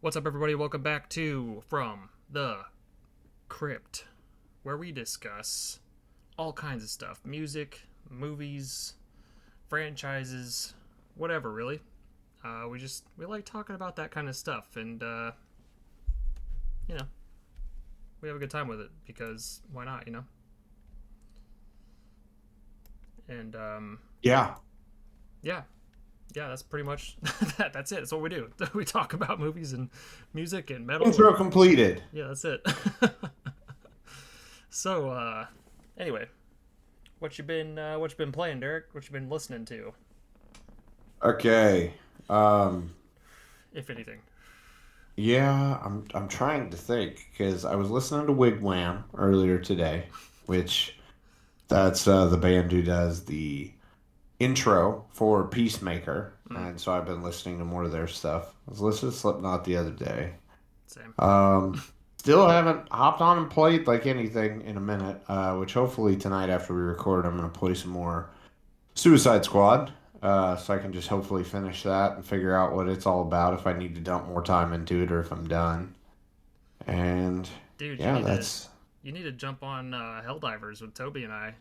What's up, everybody? Welcome back to From the Crypt, where we discuss all kinds of stuff: music, movies, franchises, whatever, really. We like talking about that kind of stuff, and you know, we have a good time with it because why not, And Yeah. yeah, yeah, that's pretty much that's it. That's what we do. We talk about movies and music and metal, and Intro completed. yeah, that's it. So, anyway, what you been playing, Derek? What you been listening to, Okay. Um, if anything? yeah, I'm trying to think because I was listening to Wigwam earlier today, which that's the band who does the intro for Peacemaker, Mm, and so I've been listening to more of their stuff. I was listening to Slipknot the other day. same. Um, Still haven't hopped on and played like anything in a minute, which hopefully tonight after we record, I'm gonna play some more Suicide Squad, so I can just hopefully finish that and figure out what it's all about if I need to dump more time into it or if I'm done. And Dude, you yeah, need to that's you need to jump on Helldivers with Toby and I.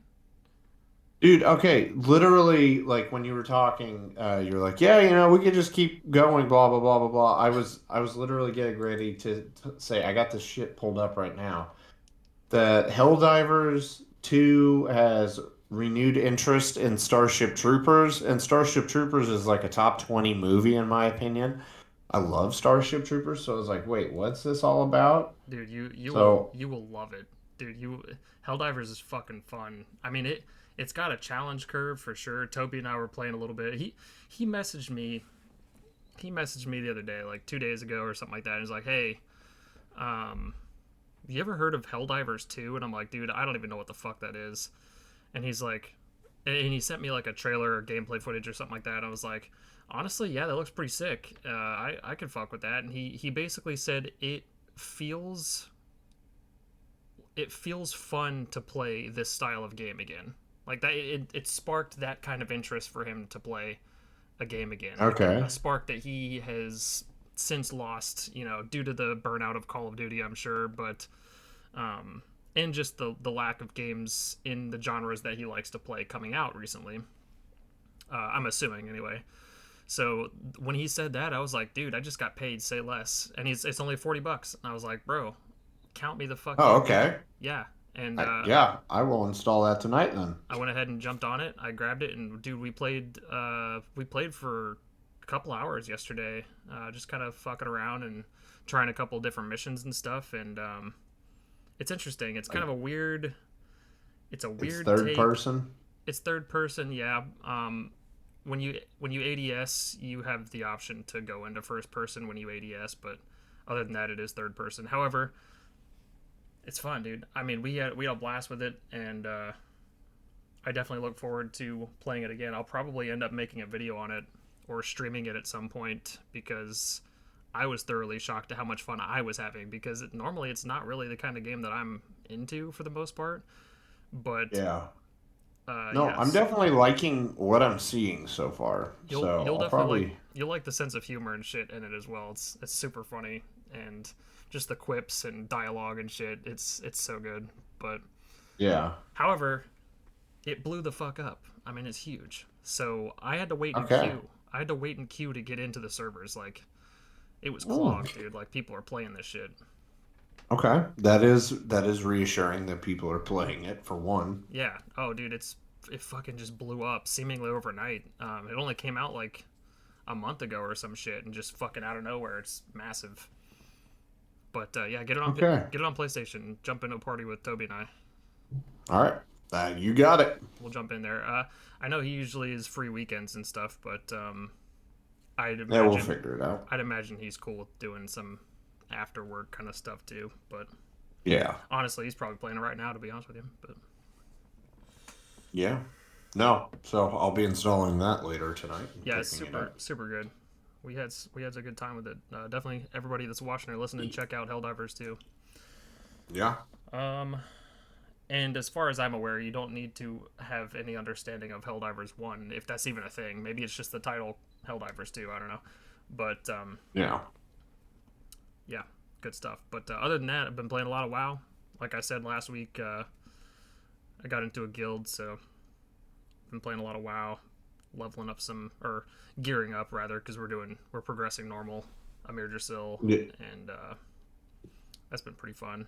dude. Okay, literally, like when you were talking, you're like, yeah, we could just keep going, blah blah blah blah blah. I was literally getting ready to say I got this shit pulled up right now. That Helldivers 2 has renewed interest in Starship Troopers, and Starship Troopers is like a top 20 movie in my opinion. I love Starship Troopers, so I was like, wait, what's this all about? Dude, you will So, you will love it. Dude, you Helldivers is fucking fun. I mean, it's got a challenge curve for sure. Toby and I were playing a little bit. He messaged me. He messaged me the other day, like 2 days ago or something like that. And he's like, "Hey, um, you ever heard of Helldivers 2?" And I'm like, "Dude, I don't even know what the fuck that is." And he's like, and he sent me like a trailer or gameplay footage or something like that. And I was like, honestly, yeah, that looks pretty sick. I could fuck with that. And he basically said feels it feels fun to play this style of game again. Like that, it sparked that kind of interest for him to play a game again. Like a okay. spark that he has since lost, due to the burnout of Call of Duty, I'm sure, but um, and just the lack of games in the genres that he likes to play coming out recently. I'm assuming anyway. So when he said that, I was like, dude, I just got paid. Say less. And it's only $40. And I was like, bro, count me the fuck Oh, in, dude. okay. Yeah. And Yeah, I will install that tonight then. I went ahead and jumped on it. I grabbed it, and dude, we played for a couple hours yesterday, just kind of fucking around and trying a couple different missions and stuff. And it's interesting. It's kind Like of a weird. It's a it's weird third take. person. It's third person, yeah. When you ADS, you have the option to go into first person when you ADS, but other than that, it is third person. However, it's fun, dude. I mean, we had a blast with it, and I definitely look forward to playing it again. I'll probably end up making a video on it or streaming it at some point because I was thoroughly shocked at how much fun I was having because normally it's not really the kind of game that I'm into for the most part. But Yeah. No, I'm yes, definitely liking what I'm seeing so far. So you'll I'll definitely probably, you'll like the sense of humor and shit in it as well. It's super funny and just the quips and dialogue and shit. It's so good. But yeah. however, it blew the fuck up. I mean, it's huge. So I had to wait in Okay. queue. I had to wait in queue to get into the servers. Like it was Oh, clogged, dude. Like people are playing this shit. okay. That is reassuring that people are playing it for one. Yeah. Oh, dude, it fucking just blew up seemingly overnight. It only came out like a month ago or some shit, and just fucking out of nowhere, it's massive. But yeah, Okay. get it on PlayStation. Jump into a party with Toby and I. All right. You got it. We'll jump in there. I know he usually is free weekends and stuff, but I'd Yeah, we'll imagine figure it out. I'd imagine he's cool with doing some after work kind of stuff too. But Yeah. honestly, he's probably playing it right now, to be honest with you. But Yeah. No. So I'll be installing that later tonight and yeah, it's picking it super up. super good. We had a good time with it. Definitely, everybody that's watching or listening, check out Helldivers too. Yeah. Um, and as far as I'm aware, you don't need to have any understanding of Helldivers 1, if that's even a thing. Maybe it's just the title Helldivers 2, I don't know. But Yeah. Yeah, good stuff. But other than that, I've been playing a lot of WoW. Like I said last week, I got into a guild, so I've been playing a lot of WoW, leveling up some, or gearing up rather, because we're progressing normal. Amir Drasil, Yeah. and that's been pretty fun.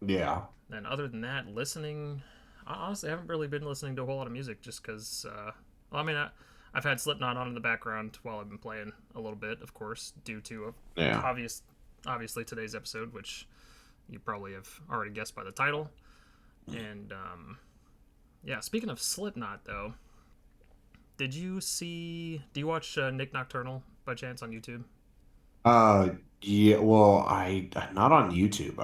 Yeah. And other than that, listening, I honestly haven't really been listening to a whole lot of music just because, well, I mean, I've had Slipknot on in the background while I've been playing a little bit, of course, due to Yeah. obviously today's episode, which you probably have already guessed by the title. And yeah, speaking of Slipknot, though, do you watch Nick Nocturnal by chance on YouTube? Uh, yeah. Well, I'm not on YouTube.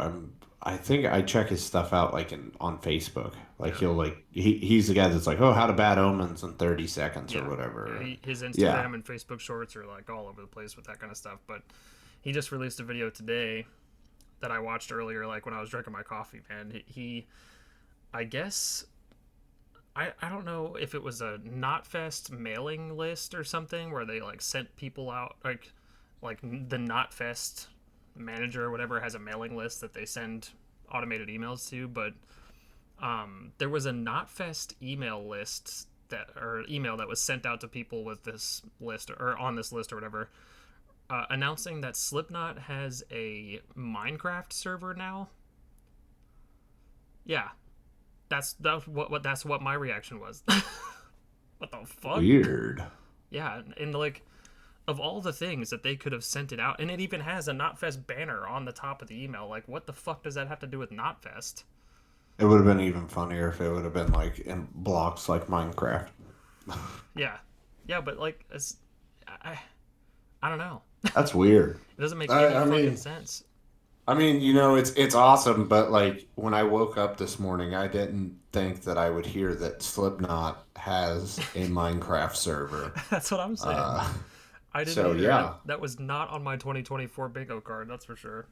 I think I check his stuff out like on Facebook. Like Yeah, he's the guy that's like, oh, how to bad omens in 30 seconds or yeah, yeah. whatever. His Yeah. Instagram and Facebook Shorts are like all over the place with that kind of stuff. But he just released a video today that I watched earlier, like when I was drinking my coffee. Man, I guess I don't know if it was a Knotfest mailing list or something where they like sent people out like the Knotfest manager or whatever has a mailing list that they send automated emails to, but there was a Knotfest email list that or email that was sent out to people with this list or on this list or whatever, announcing that Slipknot has a Minecraft server now. Yeah, that's what my reaction was. What the fuck? Weird. Yeah, and like of all the things that they could have sent it out, and it even has a Knotfest banner on the top of the email. Like, what the fuck does that have to do with Knotfest? It would have been even funnier if it would have been like in blocks like Minecraft. Yeah, yeah, but like, I, I don't know. That's weird. It doesn't make I, any I fucking mean, sense. it's awesome, but like when I woke up this morning, I didn't think that I would hear that Slipknot has a Minecraft server. That's what I'm saying. Uh, I didn't so either. yeah. That was not on my 2024 bingo card. That's for sure.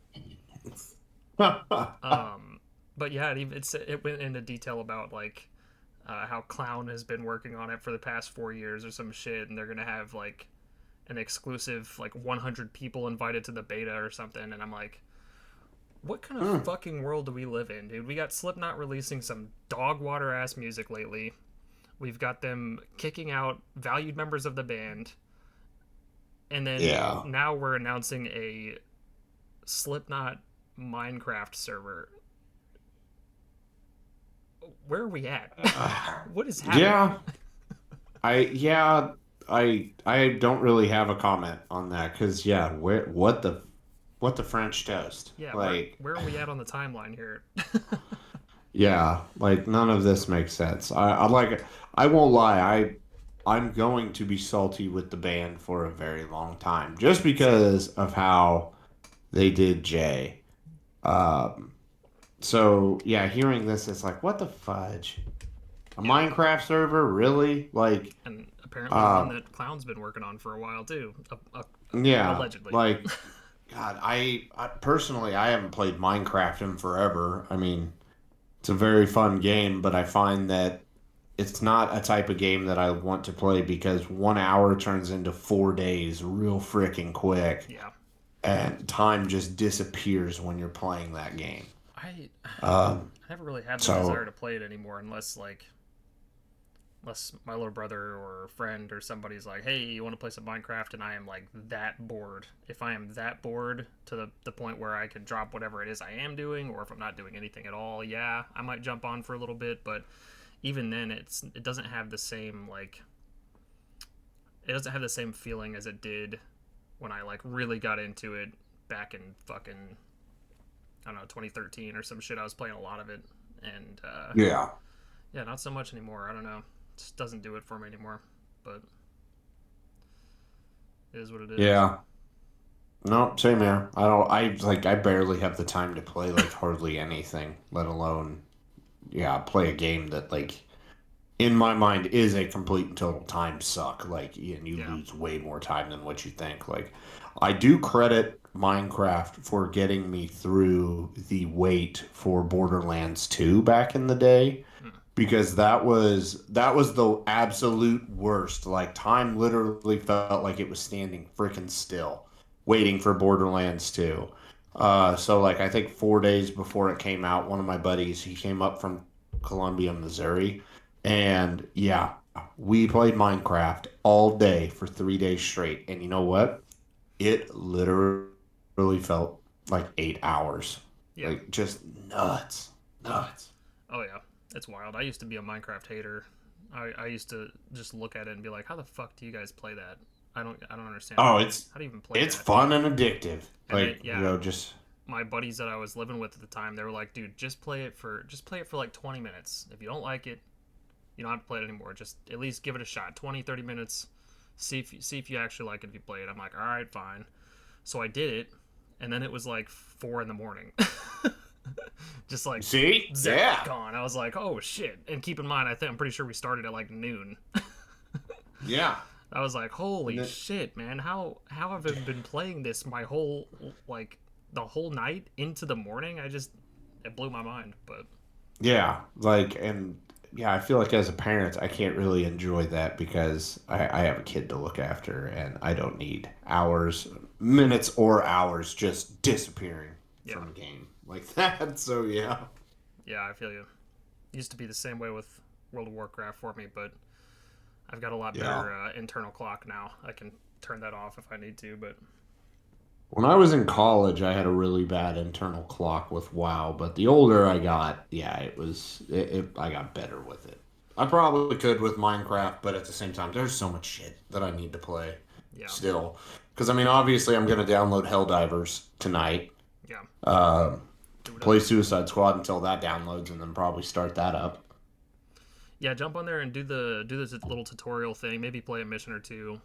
But yeah, it went into detail about like how Clown has been working on it for the past 4 years or some shit, and they're gonna have like an exclusive like 100 people invited to the beta or something. And I'm like, what kind of fucking world do we live in, dude? We got Slipknot releasing some dog water ass music lately. We've got them kicking out valued members of the band, and then Yeah. now we're announcing a Slipknot Minecraft server. Where are we at? What is happening? Yeah. Yeah, I don't really have a comment on that because yeah, what the French toast? Yeah, Like, where are we at on the timeline here? yeah, like none of this makes sense. I won't lie, I'm going to be salty with the band for a very long time just Same. because of how they did Jay. Um, so yeah, hearing this, it's like, what the fudge? A Yeah, Minecraft server, really? Like, and apparently one uh, that Clown's been working on for a while too, yeah, allegedly. like God, I personally I haven't played Minecraft in forever. I mean, it's a very fun game, but I find that it's not a type of game that I want to play because 1 hour turns into 4 days real freaking quick, Yeah, and time just disappears when you're playing that game. I Um, I never really have the desire so to play it anymore unless my little brother or a friend or somebody's like, hey, you want to play some Minecraft, and I am like that bored. If I am that bored to the point where I can drop whatever it is I am doing, or if I'm not doing anything at all, yeah, I might jump on for a little bit. But even then, it doesn't have the same like it doesn't have the same feeling as it did when I like really got into it back in fucking, I don't know, 2013 or some shit. I was playing a lot of it, and yeah, yeah, not so much anymore. I don't know, it just doesn't do it for me anymore. But it is what it is. yeah. No, same here. I don't. I barely have the time to play like hardly anything, let alone yeah, play a game that like in my mind is a complete and total time suck. Like, and you Yeah, lose way more time than what you think. Like, I do credit Minecraft for getting me through the wait for Borderlands 2 back in the day mm. because that was the absolute worst. Like, time literally felt like it was standing freaking still. waiting for Borderlands 2. So like I think 4 days before it came out, one of my buddies, he came up from Columbia, Missouri, and yeah, we played Minecraft all day for 3 days straight. And you know what? It literally felt like 8 hours. Yeah. Like just nuts. Nuts. Oh yeah, it's wild. I used to be a Minecraft hater. I used to just look at it and be like, how the fuck do you guys play that? I don't understand. Oh, How do you even play it's that? fun and addictive. And then Like, yeah, just my buddies that I was living with at the time, they were like, dude, just play it for like 20 minutes. If you don't like it, you don't have to play it anymore. Just at least give it a shot. 20, 30 minutes. See if you actually like it if you play it. I'm like, all right, fine. So I did it, and then it was like 4 in the morning. Just like see? zap, Yeah. gone. I was like, oh shit. And keep in mind, I'm pretty sure we started at like noon. Yeah. I was like, holy shit, man. How have I been playing this my whole like the whole night into the morning? It blew my mind, but Yeah. Like, and yeah, I feel like as a parent, I can't really enjoy that because I have a kid to look after and I don't need hours, minutes, or hours just disappearing yeah. from a game like that. So, yeah. Yeah, I feel you. Used to be the same way with World of Warcraft for me, but I've got a lot better internal clock now. I can turn that off if I need to, but When I was in college, I had a really bad internal clock with WoW, but the older I got, yeah, I got better with it. I probably could with Minecraft, but at the same time, there's so much shit that I need to play yeah. still. Because I mean, obviously, I'm gonna download Helldivers tonight. Yeah. Play Suicide Squad until that downloads, and then probably start that up. Yeah, jump on there and do this little tutorial thing. Maybe play a mission or two.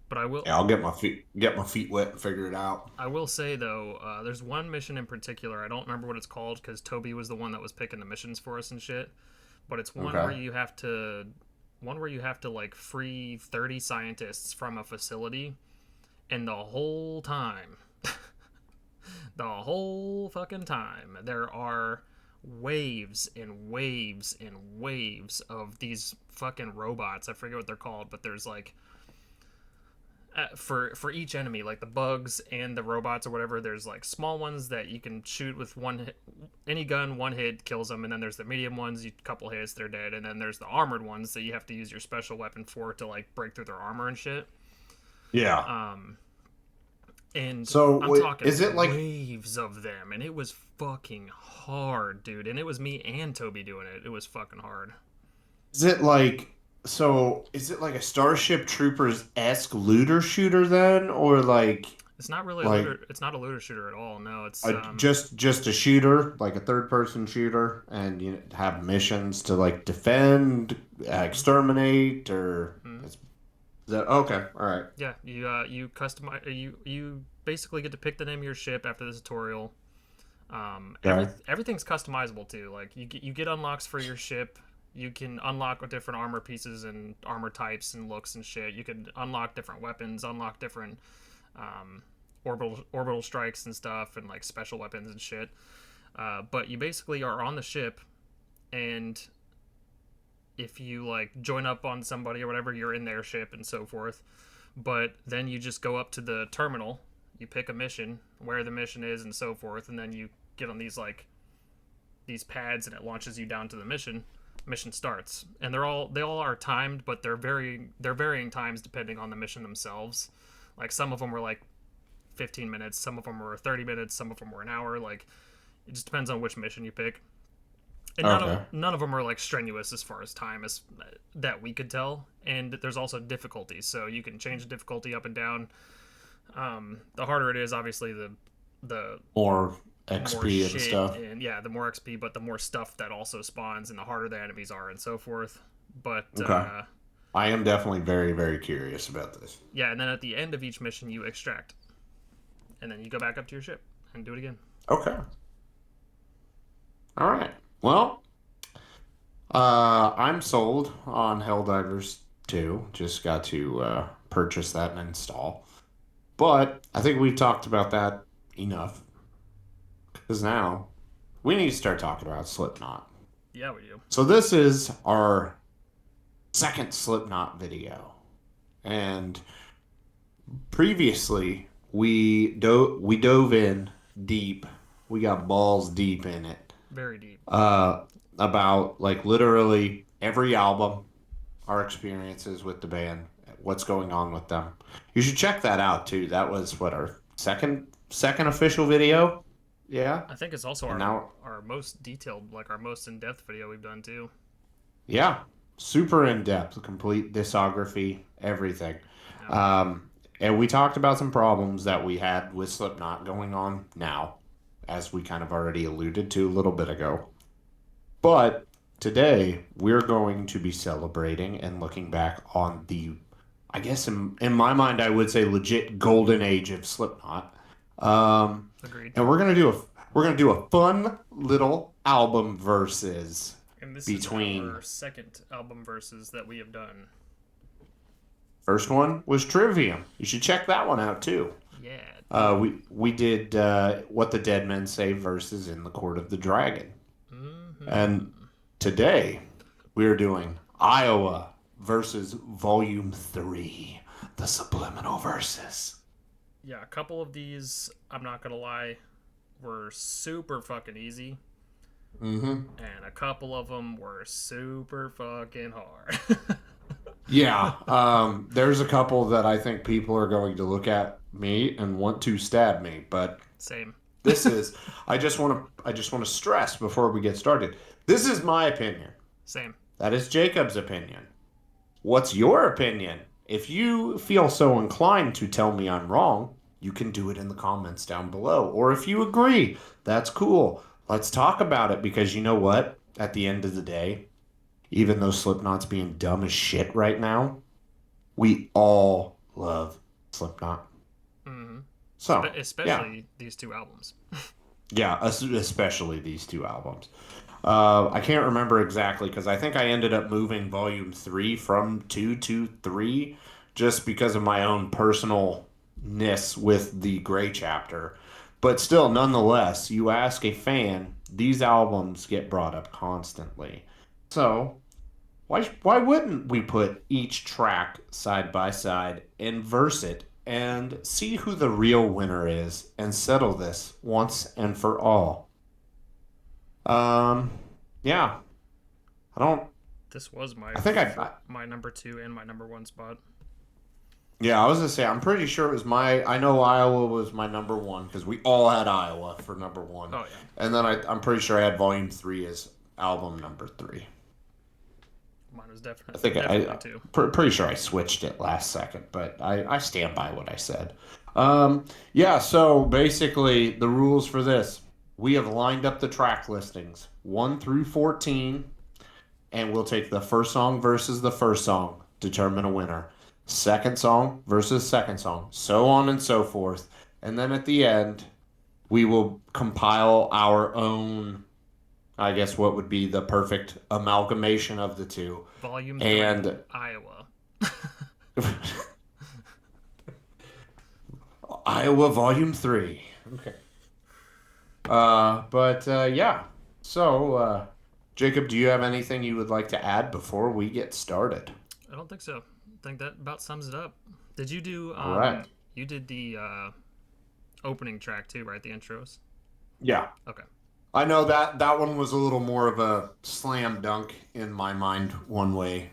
But I will. Yeah, I'll get my feet wet and figure it out. I will say though, there's one mission in particular. I don't remember what it's called because Toby was the one that was picking the missions for us and shit. But it's one where you have to, like free 30 scientists from a facility, and the whole time, the whole fucking time, there are waves and waves and waves of these fucking robots. I forget what they're called, but there's like for each enemy, like the bugs and the robots or whatever, there's like small ones that you can shoot with one hit, any gun, one hit kills them, and then there's the medium ones, you couple hits, they're dead, and then there's the armored ones that you have to use your special weapon for to like break through their armor and shit. Yeah. And so I'm talking is it like waves of them, and it was fucking hard, dude. And it was me and Toby doing it. It was fucking hard. Is it like a Starship Troopers-esque looter shooter then, or like it's not really a looter, it's not a looter shooter at all. No, it's just a shooter, like a third-person shooter, and you have missions to like defend, exterminate, or is that okay? All right. Yeah, you customize you basically get to pick the name of your ship after the tutorial. Everything's customizable too. Like you get unlocks for your ship. You can unlock different armor pieces and armor types and looks and shit. You can unlock different weapons, unlock different orbital strikes and stuff, and like special weapons and shit. But you basically are on the ship, and if you like join up on somebody or whatever, you're in their ship and so forth. But then you just go up to the terminal, you pick a mission, where the mission is and so forth, and then you get on these pads and it launches you down to the mission. Mission starts, and they all are timed, but they're varying times depending on the mission themselves. Like some of them were like 15 minutes, some of them were 30 minutes, some of them were an hour. Like it just depends on which mission you pick. And none of them are like strenuous as far as time as that we could tell. And there's also difficulties, so you can change the difficulty up and down. The harder it is, obviously, the more XP more and stuff. And yeah, the more XP, but the more stuff that also spawns, and the harder the enemies are, and so forth. But I am definitely very, very curious about this. Yeah, and then at the end of each mission, you extract, and then you go back up to your ship and do it again. Okay. All right. Well, I'm sold on Helldivers 2. Just got to purchase that and install. But I think we've talked about that enough. Because now we need to start talking about Slipknot. Yeah, we do. So this is our second Slipknot video. And previously we dove in deep. We got balls deep in it. Very deep. Uh, about like literally every album, our experiences with the band, what's going on with them. You should check that out too. That was what our second official video. Yeah. I think it's also And our now our most detailed, like our most in depth video we've done too. yeah, super in depth, complete discography, everything. Yeah. And we talked about some problems that we had with Slipknot going on now, as we kind of already alluded to a little bit ago. But today we're going to be celebrating and looking back on the, I guess in my mind, I would say legit golden age of Slipknot. Um, Agreed. and we're gonna do a fun little album versus And this between is our second album versus that we have done. first one was Trivium. You should check that one out too. Yeah. We did What the Dead Men Say versus In the Court of the Dragon. Mm-hmm. And today we're doing Iowa versus Volume 3, the Subliminal verses. Yeah, a couple of these, I'm not gonna lie, were super fucking easy. Mm-hmm. And a couple of them were super fucking hard. Yeah, there's a couple that I think people are going to look at me and want to stab me, but Same. this is I just want to stress before we get started. This is my opinion. Same. That is Jacob's opinion. What's your opinion? If you feel so inclined to tell me I'm wrong, you can do it in the comments down below. Or if you agree, that's cool. Let's talk about it because you know what? At the end of the day, even though Slipknot's being dumb as shit right now, we all love Slipknot. Mm-hmm. So, Especially these two albums. yeah, especially these two albums. I can't remember exactly because I think I ended up moving Volume 3 from 2 to 3 just because of my own personalness with the Gray chapter. But still, nonetheless, you ask a fan, these albums get brought up constantly. So, why wouldn't we put each track side by side and verse it and see who the real winner is and settle this once and for all? Yeah. I don't. This was my I think my number 2 and my number 1 spot. Yeah, I was gonna say. I'm pretty sure it was my. I know Iowa was my number 1 because we all had Iowa for number 1. Oh yeah. And then I'm pretty sure I had Volume 3 as album number 3. Mine was I definitely think definitely 2. Pretty sure I switched it last second, but I stand by what I said. Yeah. So basically, the rules for this: we have lined up the track listings 1 through 14, and we'll take the first song versus the first song, determine a winner. Second song versus second song, so on and so forth. And then at the end, we will compile our own, I guess, what would be the perfect amalgamation of the two. Volume 3, And Iowa. Iowa Volume 3. Okay. Yeah. So, Jacob, do you have anything you would like to add before we get started? I don't think so. I think that about sums it up. Did you do All right. you did the opening track too, right? The intros? Yeah. Okay. I know that one was a little more of a slam dunk in my mind one way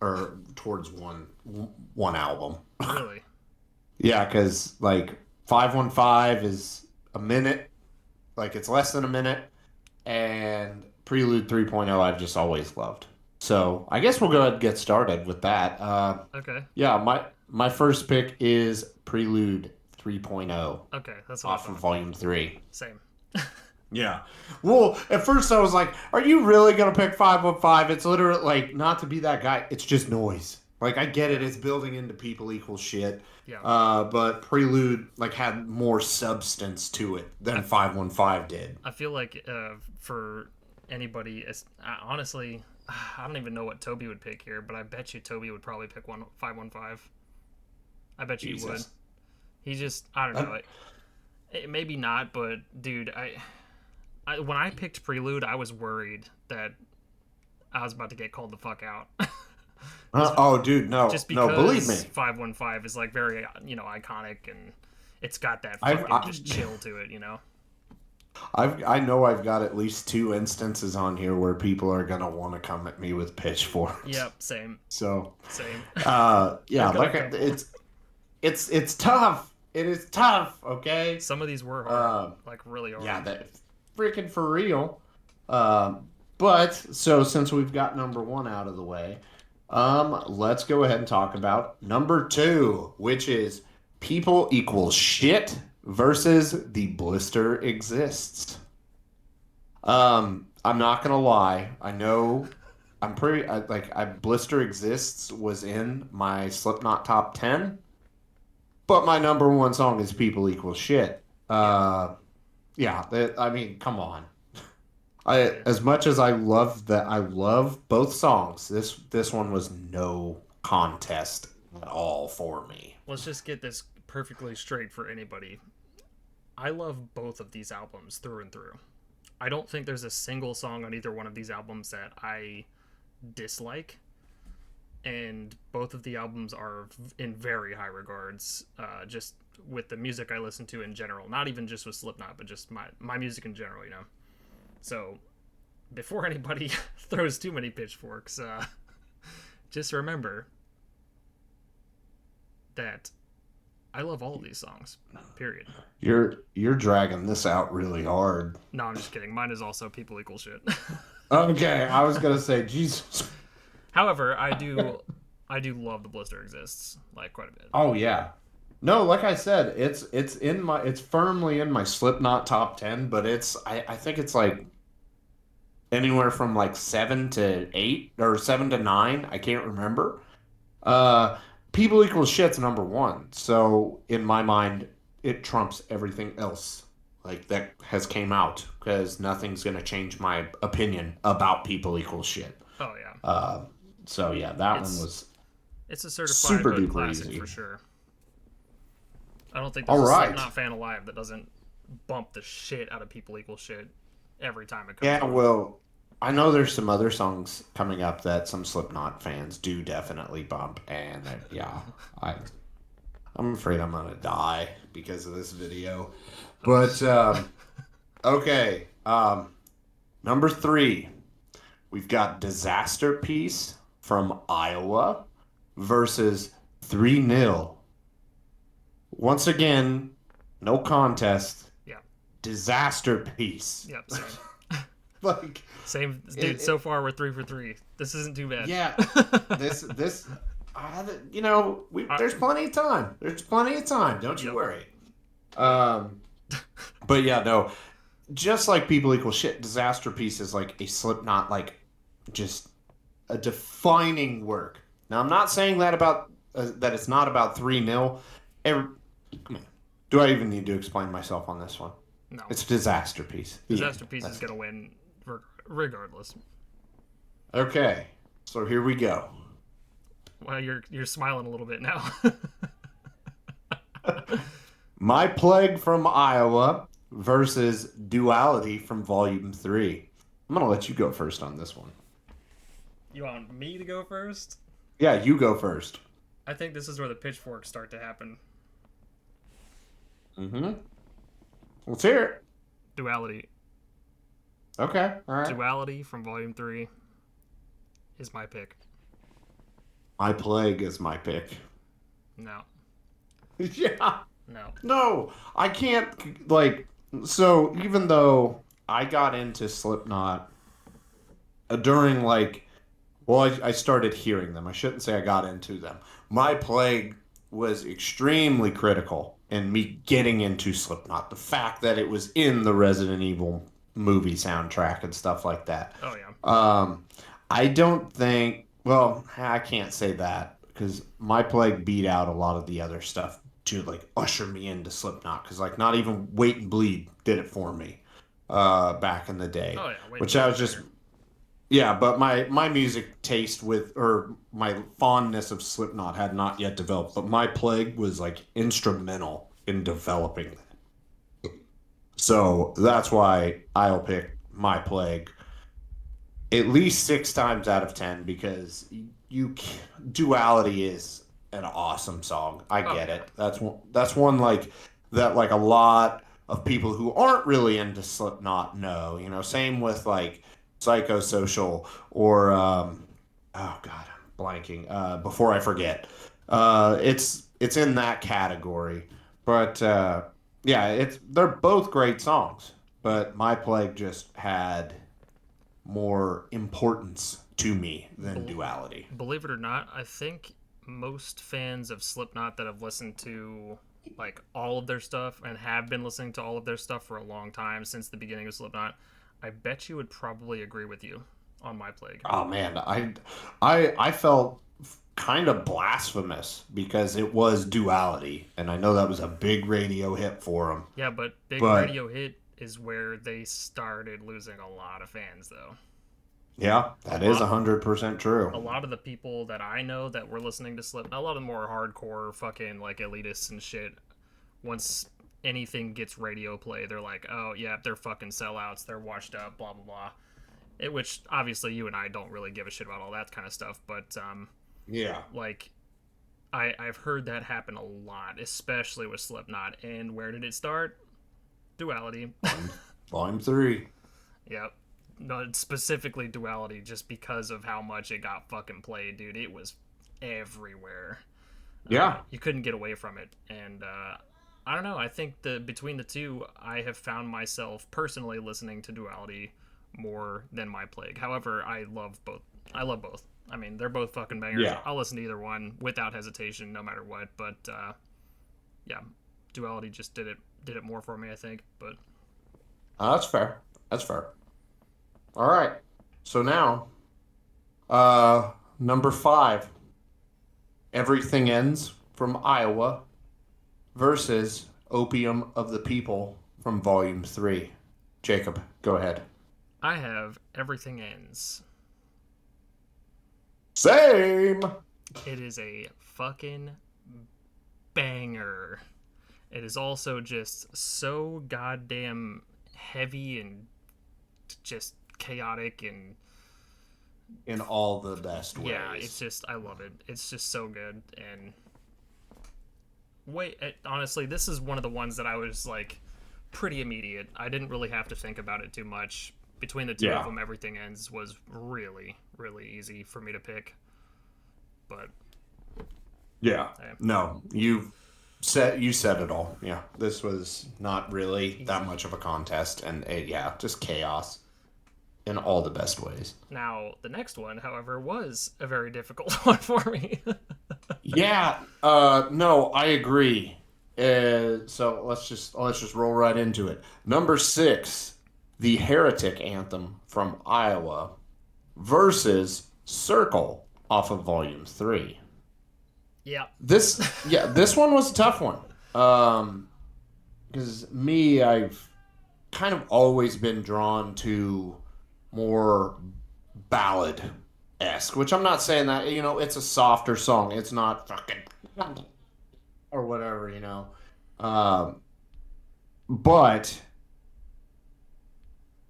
or towards one album. Really? Yeah, because like 515 is a minute, like it's less than a minute, and Prelude 3.0 I've just always loved. So I guess we'll go ahead and get started with that. Okay. Yeah, my first pick is Prelude 3.0 Okay, that's what I off of thought. Volume 3. Same. Yeah. Well, at first I was like, are you really going to pick 515? It's literally like, not to be that guy, it's just noise. Like, I get it, it's building into people equals shit. Yeah. But Prelude, like, had more substance to it than 515 did. I feel like for anybody, honestly, I don't even know what Toby would pick here, but I bet you Toby would probably pick 515. I bet you he would. He just, I don't know. Maybe not, but dude, when I picked Prelude, I was worried that I was about to get called the fuck out. just Oh, dude, no, just no, believe me. because 515 is like very iconic, and it's got that I've, fucking I, just chill to it, I know I've got at least two instances on here where people are gonna want to come at me with pitchforks. Yep, same, So, same. yeah, I've got a like couple. it's tough. It is tough. Okay. Some of these were hard, Uh, like really yeah, hard. that freaking for real. But so since we've got number one out of the way, let's go ahead and talk about number two, which is people equals shit versus the blister exists. I'm not gonna lie. I know I'm pretty blister exists was in my Slipknot top 10, but my number one song is people equals shit. Yeah, Yeah, I mean, come on. yeah. As much as I love both songs. This one was no contest at all for me. Let's just get this perfectly straight for anybody. I love both of these albums through and through. I don't think there's a single song on either one of these albums that I dislike, and both of the albums are in very high regards. Just with the music I listen to in general, not even just with Slipknot, but just my music in general. So before anybody throws too many pitchforks, just remember that I love all of these songs. Period. You're dragging this out really hard. No, I'm just kidding. Mine is also people equal shit. Okay, I was gonna say Jesus. However, I do love the Blister Exists like quite a bit. Oh yeah. No, like I said, it's firmly in my Slipknot top 10, but I think it's like anywhere from like 7 to 8 or 7 to 9, I can't remember. Uh People equals shit's number one. So in my mind, it trumps everything else like that has came out because nothing's gonna change my opinion about people equals shit. Oh yeah, So yeah, that one it's was it's a certified super hood duper classic easy. for sure. I don't think All there's a right. Slipknot fan alive that doesn't bump the shit out of people equal shit every time it comes Yeah, on. well, I know there's some other songs coming up that some Slipknot fans do definitely bump, and yeah, I I'm afraid I'm gonna die because of this video. But okay, number three, we've got Disaster Piece from Iowa versus 3-0. Once again, no contest. Yeah, Disaster Piece. yep, same. Like Same, dude. So far, we're 3 for 3. This isn't too bad. yeah, this there's plenty of time. There's plenty of time. Don't you Yep. worry. Um, but yeah, no. Just like people equal shit, Disaster Piece is like a Slipknot, like just a defining work. Now, I'm not saying that about that it's not about 3-0. Come on. Do I even need to explain myself on this one? No, It's Disaster Piece. Disaster Yeah, Piece is that's gonna win regardless. okay. So here we go. Well, you're smiling a little bit now. My Plague from Iowa versus Duality from Volume 3. I'm going to let you go first on this one. You want me to go first? Yeah, you go first. I think this is where the pitchforks start to happen. Mm-hmm. Let's hear it. Duality. Okay, all right. Duality from Volume 3 is my pick. My Plague is my pick. No. Yeah. No. No, I can't, like, so even though I got into Slipknot during, like, well, I started hearing them. I shouldn't say I got into them. My Plague was extremely critical in me getting into Slipknot. The fact that it was in the Resident Evil movie soundtrack and stuff like that. Oh, yeah. I don't think, well, I can't say that because My Plague beat out a lot of the other stuff to like usher me into Slipknot because like not even Wait and Bleed did it for me back in the day. Oh, yeah. Wait, which I was just yeah, but my music taste with or my fondness of Slipknot had not yet developed, but My Plague was like instrumental in developing that. So that's why I'll pick My Plague. at least 6 times out of 10 because Duality is an awesome song. I Oh get yeah. it. That's one like that like a lot of people who aren't really into Slipknot know. Same with like Psychosocial or oh God, I'm blanking. Before I forget, it's in that category. But yeah, they're both great songs. But My Plague just had more importance to me than Bel Duality. Believe it or not, I think most fans of Slipknot that have listened to like all of their stuff and have been listening to all of their stuff for a long time since the beginning of Slipknot, I bet you would probably agree with you on My Plague. Oh man, I felt kind of blasphemous because it was Duality, and I know that was a big radio hit for them. Yeah, but Big But Radio Hit is where they started losing a lot of fans though. yeah, A that is lot 100% a true. lot of the people that I know that were listening to Slipknot, a lot of them are hardcore fucking like elitists and shit. Once anything gets radio play, they're like, oh yeah, they're fucking sellouts, they're washed up, blah blah blah. Which obviously you and I don't really give a shit about all that kind of stuff, but Yeah. like I've heard that happen a lot, especially with Slipknot. And where did it start? Duality. Volume, volume 3. Yep. No, specifically Duality, just because of how much it got fucking played, dude. It was everywhere. Yeah. You couldn't get away from it, and I don't know. I think between the two, I have found myself personally listening to Duality more than My Plague. However, I love both. I love both. I mean, they're both fucking bangers. Yeah. I'll listen to either one without hesitation, no matter what. But yeah, Duality just did it more for me, I think. But That's fair. That's fair. All right. So now, number 5, Everything Ends from Iowa versus Opium of the People from Volume 3. Jacob, go ahead. I have Everything Ends. Same. It is a fucking banger. It is also just so goddamn heavy and just chaotic and In all the best yeah, ways. it's just I love it. It's just so good and honestly, this is one of the ones that I was like pretty immediate. I didn't really have to think about it too much. Between the two of Yeah. them, Everything Ends was really really easy for me to pick. But Yeah. eh, No, you said it all. Yeah. This was not really that easy. much of a contest and yeah, just chaos in all the best ways. Now, the next one, however, was a very difficult one for me. Yeah, no, I agree. So let's just roll right into it. Number 6, the Heretic Anthem from Iowa versus Circle off of Volume 3. Yeah. This one was a tough one. Because I've kind of always been drawn to more ballad esque, which I'm not saying that, it's a softer song. It's not fucking or whatever. Um, but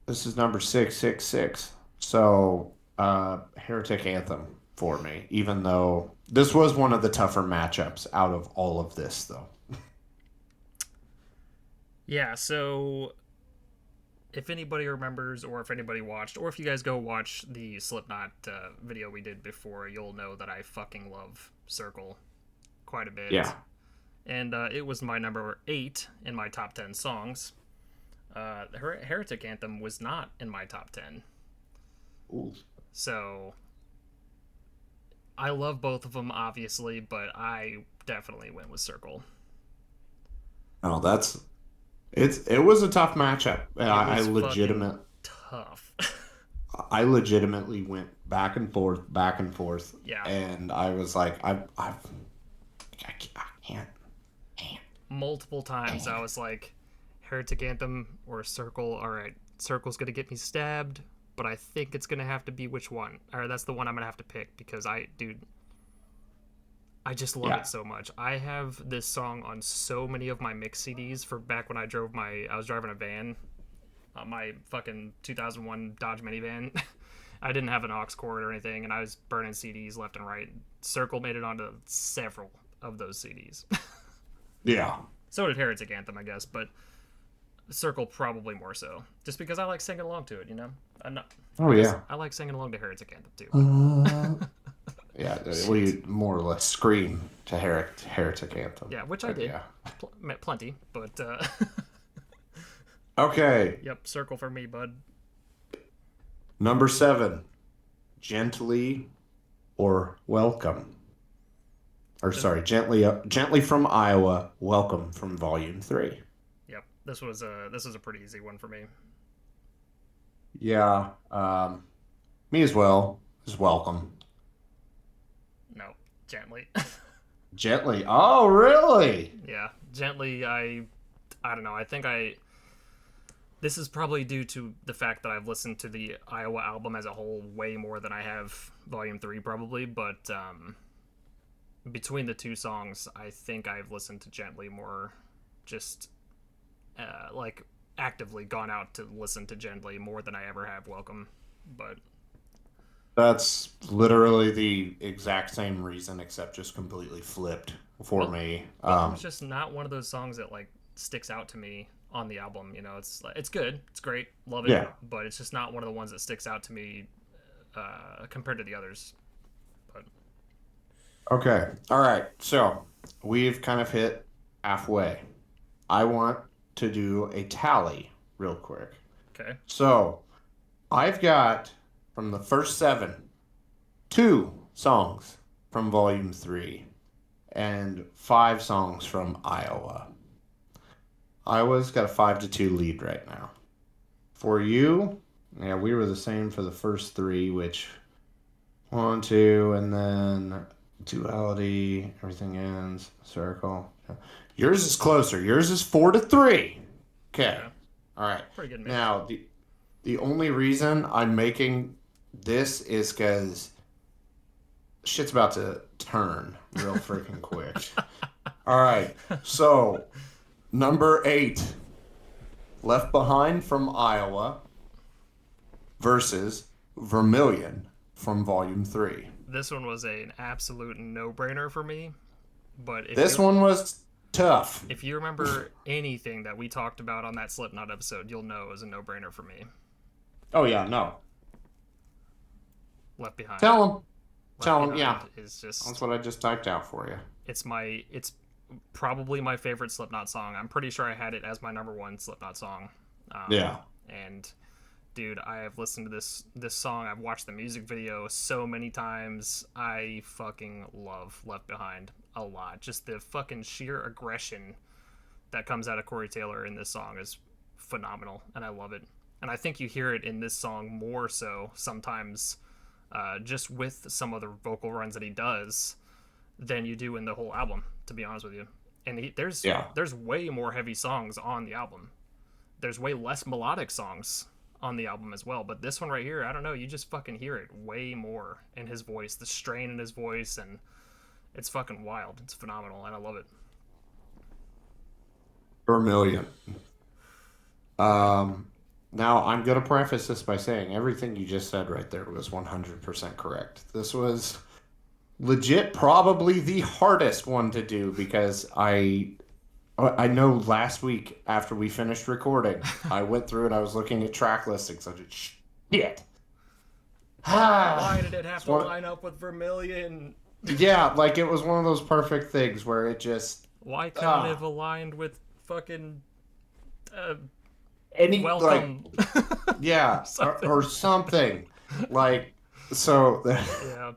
this is number 666. So, Heretic Anthem for me, even though this was one of the tougher matchups out of all of this, though. Yeah, so if anybody remembers, or if anybody watched, or if you guys go watch the Slipknot video we did before, you'll know that I fucking love Circle quite a bit. Yeah. And it was my number 8 in my top 10 songs. Heretic Anthem was not in my top 10. Ooh. So I love both of them, obviously, but I definitely went with Circle. Oh, it was a tough matchup. It I was fucking legitimate tough. I legitimately went back and forth, Yeah. and I was like, I can't. Multiple times I was like, Heretic Anthem or Circle. All right, Circle's gonna get me stabbed, but I think it's gonna have to be which one. Or that's the one I'm gonna have to pick because I just love Yeah. it so much. I have this song on so many of my mix CDs for back when I was driving a van, my fucking 2001 Dodge minivan, I didn't have an aux cord or anything, and I was burning CDs left and right. Circle made it onto several of those CDs. Yeah. So did Heretic Anthem, I guess, but Circle probably more so, just because I like singing along to it. You know, I'm not. Oh yeah. I like singing along to Heretic Anthem too. Yeah, we more or less scream to Heretic Anthem. Yeah, which I did. Yeah. Plenty, but. Okay. Yep, Circle for me, bud. Number 7, Gently or Welcome. Or sorry, Gently from Iowa, Welcome from Volume 3. Yep, this was a pretty easy one for me. Yeah, me as well. Is Welcome. No, Gently. Gently. Oh, really? Yeah, Gently. I don't know. I think this is probably due to the fact that I've listened to the Iowa album as a whole way more than I have Volume 3 probably, but between the two songs, I think I've listened to Gently more, just like actively gone out to listen to Gently more than I ever have Welcome, but that's literally the exact same reason, except just completely flipped for me. Welcome's just not one of those songs that like sticks out to me on the album. You know, it's good, it's great, love it, but it's just not one of the ones that sticks out to me compared to the others. But okay, all right, so we've kind of hit halfway. I want to do a tally real quick. Okay, so I've got from the first 7 2 songs from Volume 3 and 5 songs from Iowa. Iowa's got a 5-2 lead right now. For you, yeah, we were the same for the first 3, which 1, 2, and then duality, everything ends, circle. Yours is closer. Yours is 4-3. Okay. Yeah. All right. Pretty good. Now, the only reason I'm making this is because shit's about to turn real freaking quick. All right. So, number 8, Left Behind from Iowa versus Vermilion from Volume 3. This one was an absolute no-brainer for me. But this one was tough. If you remember anything that we talked about on that Slipknot episode, you'll know it was a no-brainer for me. Oh, yeah, no. Left Behind. Tell him, yeah. Is just, that's what I just typed out for you. It's probably my favorite Slipknot song. I'm pretty sure I had it as my number 1 Slipknot song. Yeah. And dude, I have listened to this song. I've watched the music video so many times. I fucking love Left Behind a lot. Just the fucking sheer aggression that comes out of Corey Taylor in this song is phenomenal, and I love it. And I think you hear it in this song more so sometimes, just with some other vocal runs that he does, than you do in the whole album, to be honest with you. And there's way more heavy songs on the album. There's way less melodic songs on the album as well, but this one right here, I don't know, you just fucking hear it way more in his voice, the strain in his voice, and it's fucking wild. It's phenomenal, and I love it. Vermilion. Now, I'm going to preface this by saying everything you just said right there was 100% correct. This was legit probably the hardest one to do because I know last week after we finished recording, I went through and I was looking at track listings. I just, shit. Why did it have to line up with Vermilion? Yeah, like it was one of those perfect things where it just... Why couldn't it have aligned with fucking... welcome. Like, yeah, or something. Like, so... yeah.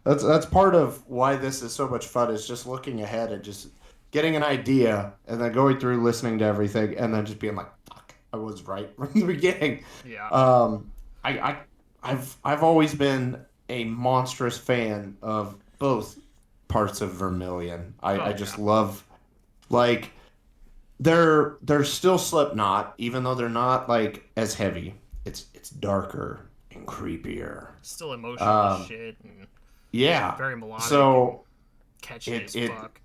That's part of why this is so much fun, is just looking ahead and just getting an idea and then going through listening to everything and then just being like, fuck, I was right from the beginning. Yeah. I've always been a monstrous fan of both parts of Vermilion. I just love, like, they're still Slipknot, even though they're not like as heavy. It's darker and creepier. Still emotional as shit. And yeah. Very melodic. So catchy as fuck.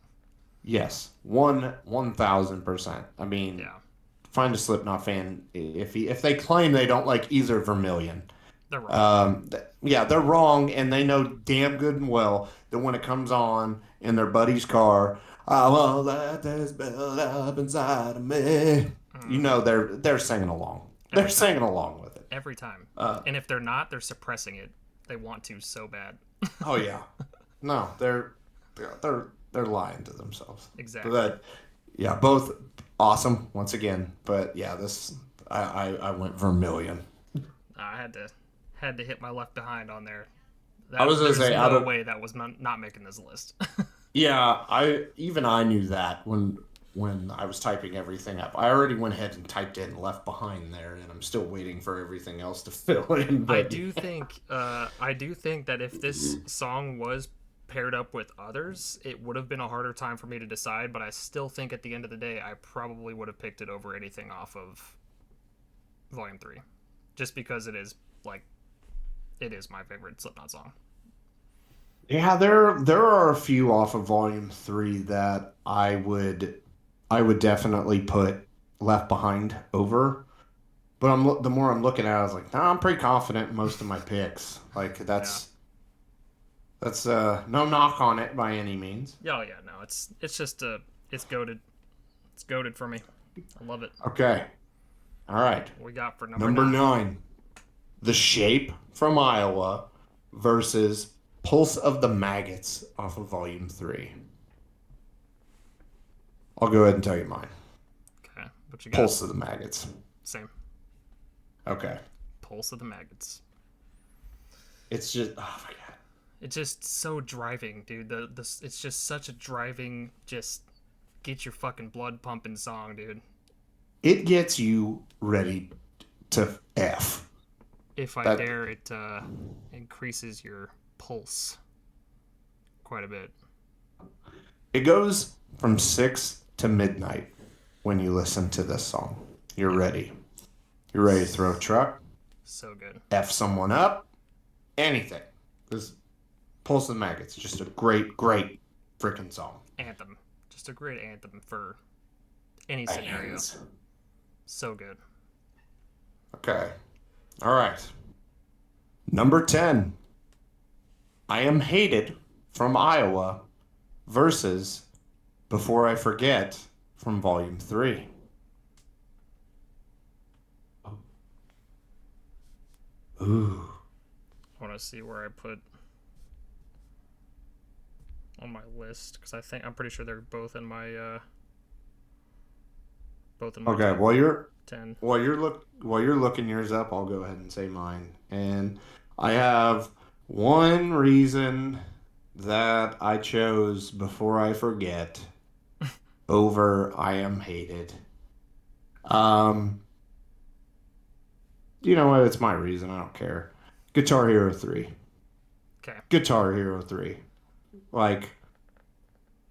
Yes, 1,000%. I mean, yeah. Find a Slipknot fan if they claim they don't like either Vermilion, They're wrong. Yeah, they're wrong, and they know damn good and well that when it comes on in their buddy's car, I want that that's built up inside of me. You Hmm. know they're singing along. They're Every time. singing along with it. Every time. Uh, And if they're not, they're suppressing it. They want to so bad. oh yeah, no, they're lying to themselves. Exactly. But yeah, both awesome once again. But yeah, this I went Vermilion. I had to hit my left behind on there. I was gonna There's say out no of way that was not making this list. Yeah, I knew that when I was typing everything up. I already went ahead and typed in left behind there, and I'm still waiting for everything else to fill in. But I do think that if this song was paired up with others, it would have been a harder time for me to decide. But I still think at the end of the day, I probably would have picked it over anything off of Volume 3, just because like it is my favorite Slipknot song. yeah, there are a few off of Volume 3 that I would definitely put left behind over. But the more I'm looking at it, I was like, nah, I'm pretty confident in most of my picks. Like Yeah. that's no knock on it by any means. Yeah, oh yeah, no, it's just it's goaded. It's goaded for me. I love it. Okay. All right. What we got for number Number 9? 9. The Shape from Iowa versus Pulse of the Maggots off of Volume 3. I'll go ahead and tell you mine. Okay, what you got? Pulse of the Maggots. Same. Okay. Pulse of the Maggots. It's just, oh my God. It's just so driving, dude. It's just such a driving, just get your fucking blood pumping song, dude. It gets you ready to F. If I That dare, it increases your pulse quite a bit. It goes from 6 to midnight when you listen to this song. You're Yeah, ready. You're ready to throw a truck, so good. F someone up, anything. This Pulse of the Maggots is just a great, great freaking song. Anthem, just a great anthem for any scenario. Bands. So good. Okay. All right. Number 10. I Am Hated from Iowa versus Before I Forget from Volume 3. Ooh. I want to see where I put on my list because I'm pretty sure they're both in my Okay, top 10. while you're looking yours up, I'll go ahead and say mine. And I have one reason that I chose Before I Forget over I Am Hated. Um, you know what? It's my reason. I don't care. Guitar Hero 3. Okay. Guitar Hero 3. Like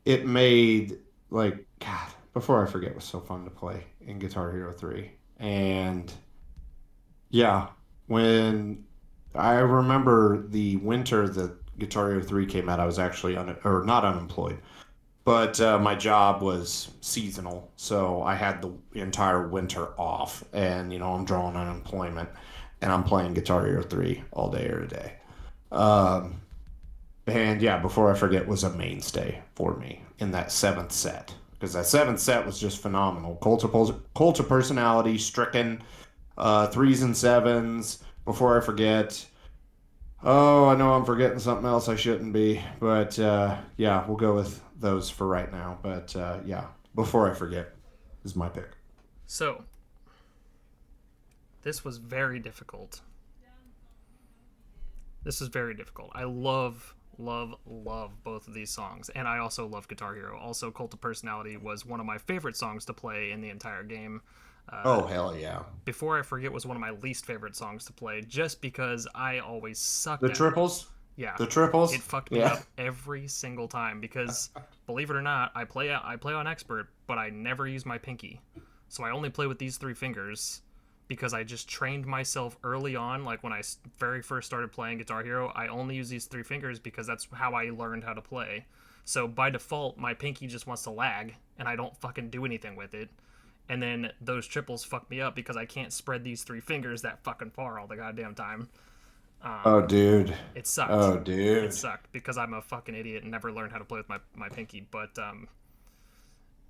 it made like God, Before I Forget was so fun to play in Guitar Hero 3. And yeah, when I remember the winter that Guitar Hero 3 came out, I was actually or not unemployed, but my job was seasonal, so I had the entire winter off, and I'm drawing unemployment, and I'm playing Guitar Hero 3 all day every day. Um, and yeah, Before I Forget was a mainstay for me in that seventh set because that seventh set was just phenomenal. Cult of Personality, Stricken, threes and sevens. Before I Forget. Oh, I know I'm forgetting something else I shouldn't be, but yeah, we'll go with those for right now. But yeah, Before I Forget is my pick. So this was very difficult. This is very difficult. I love, love, love both of these songs, and I also love Guitar Hero. Also, Cult of Personality was one of my favorite songs to play in the entire game. Oh hell yeah! Before I Forget was one of my least favorite songs to play, just because I always sucked The at it. triples, Yeah, the triples, it fucked me yeah. up every single time because, believe it or not, I play on expert, but I never use my pinky, so I only play with these three fingers because I just trained myself early on. Like when I very first started playing Guitar Hero, I only use these three fingers because that's how I learned how to play. So by default, my pinky just wants to lag, and I don't fucking do anything with it. And then those triples fuck me up because I can't spread these three fingers that fucking far all the goddamn time. Oh, dude. It sucked. Oh, It dude. sucked because I'm a fucking idiot and never learned how to play with my pinky. But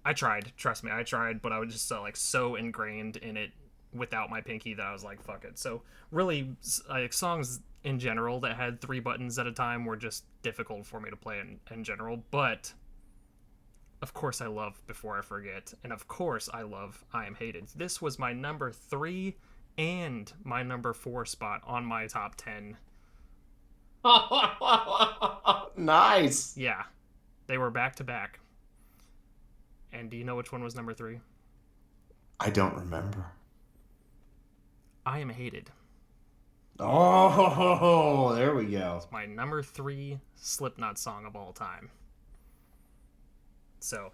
I tried. Trust me, I tried. But I was just like so ingrained in it without my pinky that I was like, fuck it. So really, like songs in general that had 3 buttons at a time were just difficult for me to play in general. But of course, I love Before I Forget, and of course, I love I Am Hated. This was my number 3 and my number 4 spot on my top 10. Nice. Yeah, they were back to back. And do you know which one was number 3? I don't remember. I Am Hated. Oh, there we go. It's my number 3 Slipknot song of all time. So,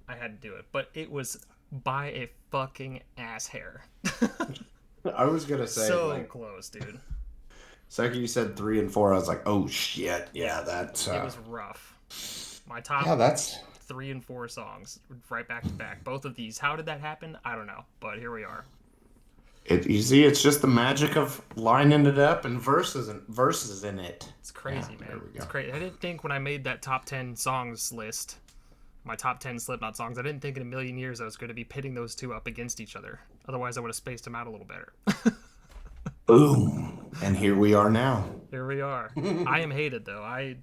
I had to do it. But it was by a fucking ass hair. I was gonna say so like, close, dude. second you said 3 and 4, I was like, oh shit, yeah, that's It was rough. My top yeah, that's 3 and 4 songs right back to back. Both of these. How did that happen? I don't know, but here we are. it. You see, it's just the magic of lining it up and verses in it. It's crazy, Yeah, man. there we go. It's crazy. I didn't think when I made that top 10 songs list, my top 10 Slipknot songs, I didn't think in a million years I was going to be pitting those two up against each other. Otherwise, I would have spaced them out a little better. Boom, and here we are now. Here we are. I Am Hated, though. I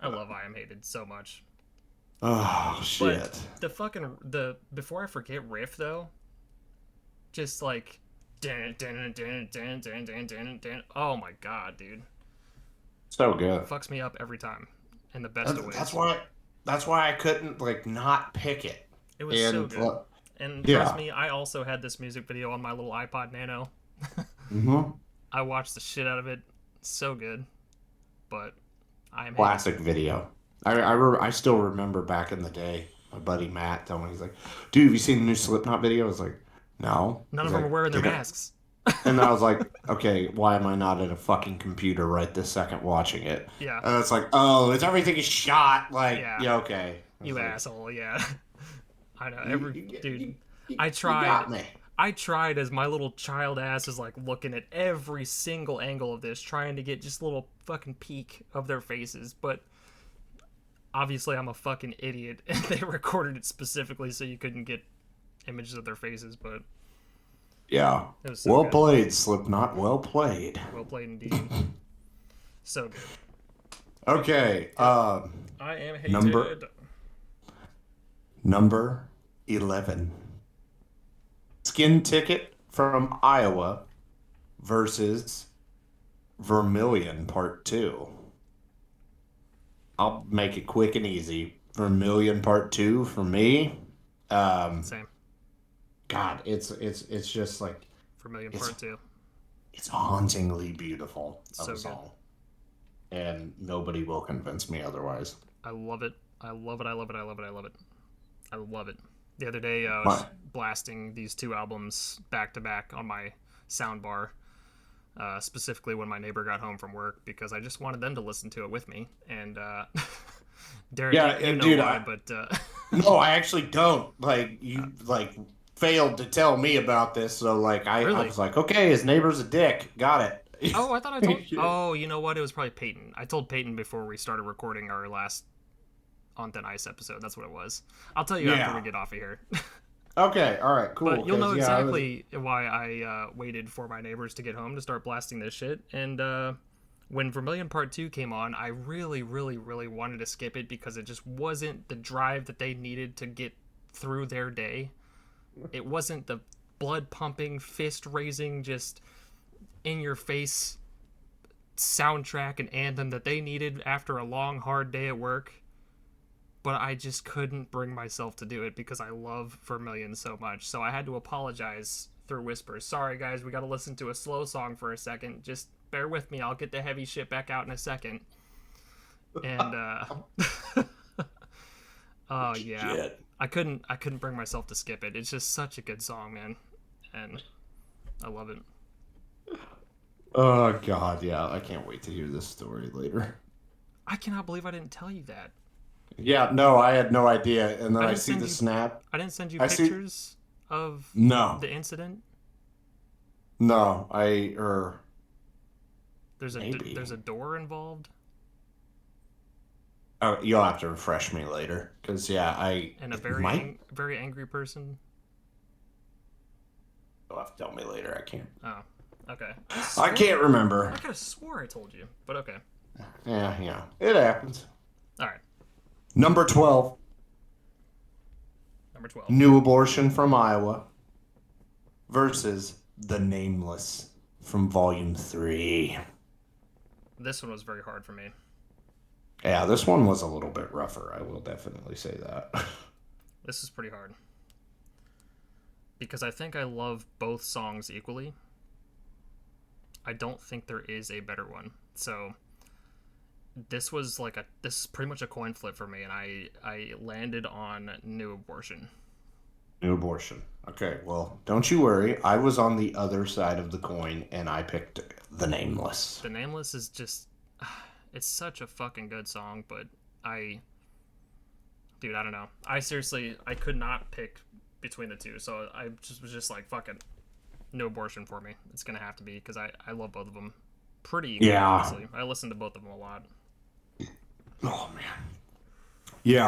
love I Am Hated so much. Oh shit! But the Before I Forget riff, though, just like, oh my god, dude, So good. fucks me up every time in the best of ways. That's why I couldn't like not pick it. It was so good. And yeah. trust me, I also had this music video on my little iPod Nano. Mm-hmm. I watched the shit out of it. So good. But I am Classic video. I still remember back in the day, my buddy Matt telling me, he's like, dude, have you seen the new Slipknot video? I was like, no. None He's of them like, are wearing their "Did it?" masks. And I was like, okay, why am I not at a fucking computer right this second watching it? Yeah. And it's like, oh, it's everything is shot. Like, Yeah. yeah okay. You like, asshole, yeah. I know. Dude, you I tried. got me. I tried as my little child ass is like looking at every single angle of this, trying to get just a little fucking peek of their faces, but obviously I'm a fucking idiot and they recorded it specifically so you couldn't get images of their faces, but Yeah. it was so Well good. played, Slipknot. Well played. Well played indeed. So good. Okay. I Am Hated. Number 11. Skin Ticket from Iowa versus Vermilion Part 2. I'll make it quick and easy. Vermilion Part 2 for me. Same. God, it's just like Vermilion Part 2. it's hauntingly beautiful of So a song. And nobody will convince me otherwise. I love it. I love it. I love it. I love it. I love it. I love it. The other day, I was blasting these 2 albums back to back on my soundbar, specifically when my neighbor got home from work, because I just wanted them to listen to it with me. And Derek, you know dude, why, but no, I actually don't. Like you, failed to tell me about this, so I was like, okay, his neighbor's a dick. Got it. Oh, I thought I told. Oh, you know what? It was probably Peyton. I told Peyton before we started recording our last On Thin Ice episode. That's what it was. I'll tell you after we get off of here. Okay, all right, cool. But you'll know exactly why I waited for my neighbors to get home to start blasting this shit. And when Vermilion Part 2 came on, I really, really, really wanted to skip it because it just wasn't the drive that they needed to get through their day. It wasn't the blood-pumping, fist-raising, just in-your-face soundtrack and anthem that they needed after a long, hard day at work. But I just couldn't bring myself to do it because I love Vermilion so much. So I had to apologize through whispers. Sorry, guys, we got to listen to a slow song for a second. Just bear with me. I'll get the heavy shit back out in a second. And, oh, yeah. Shit. I couldn't bring myself to skip it. It's just such a good song, man. And I love it. Oh, God, yeah. I can't wait to hear this story later. I cannot believe I didn't tell you that. Yeah, no, I had no idea. And then I see the snap. I didn't send you pictures of No. the incident? No, Maybe. there's a door involved. Oh, you'll have to refresh me later, because yeah, And a it might. very angry person. You'll have to tell me later. I can't. Oh, okay. I can't remember. I could have swore I told you, but okay. Yeah, it happens. All right, Number 12, number 12. New Abortion from Iowa versus The Nameless from Volume 3. This one was very hard for me. Yeah, this one was a little bit rougher. I will definitely say that. This is pretty hard because I think I love both songs equally. I don't think there is a better one. So this is pretty much a coin flip for me, and I landed on New Abortion. New Abortion. Okay, well, don't you worry. I was on the other side of the coin, and I picked The Nameless. The Nameless is just, it's such a fucking good song, but dude, I don't know. I could not pick between the two, so I was just like, fuck it. No Abortion for me. It's gonna have to be, because I love both of them pretty equally, Yeah. honestly. I listen to both of them a lot. Oh, man. Yeah,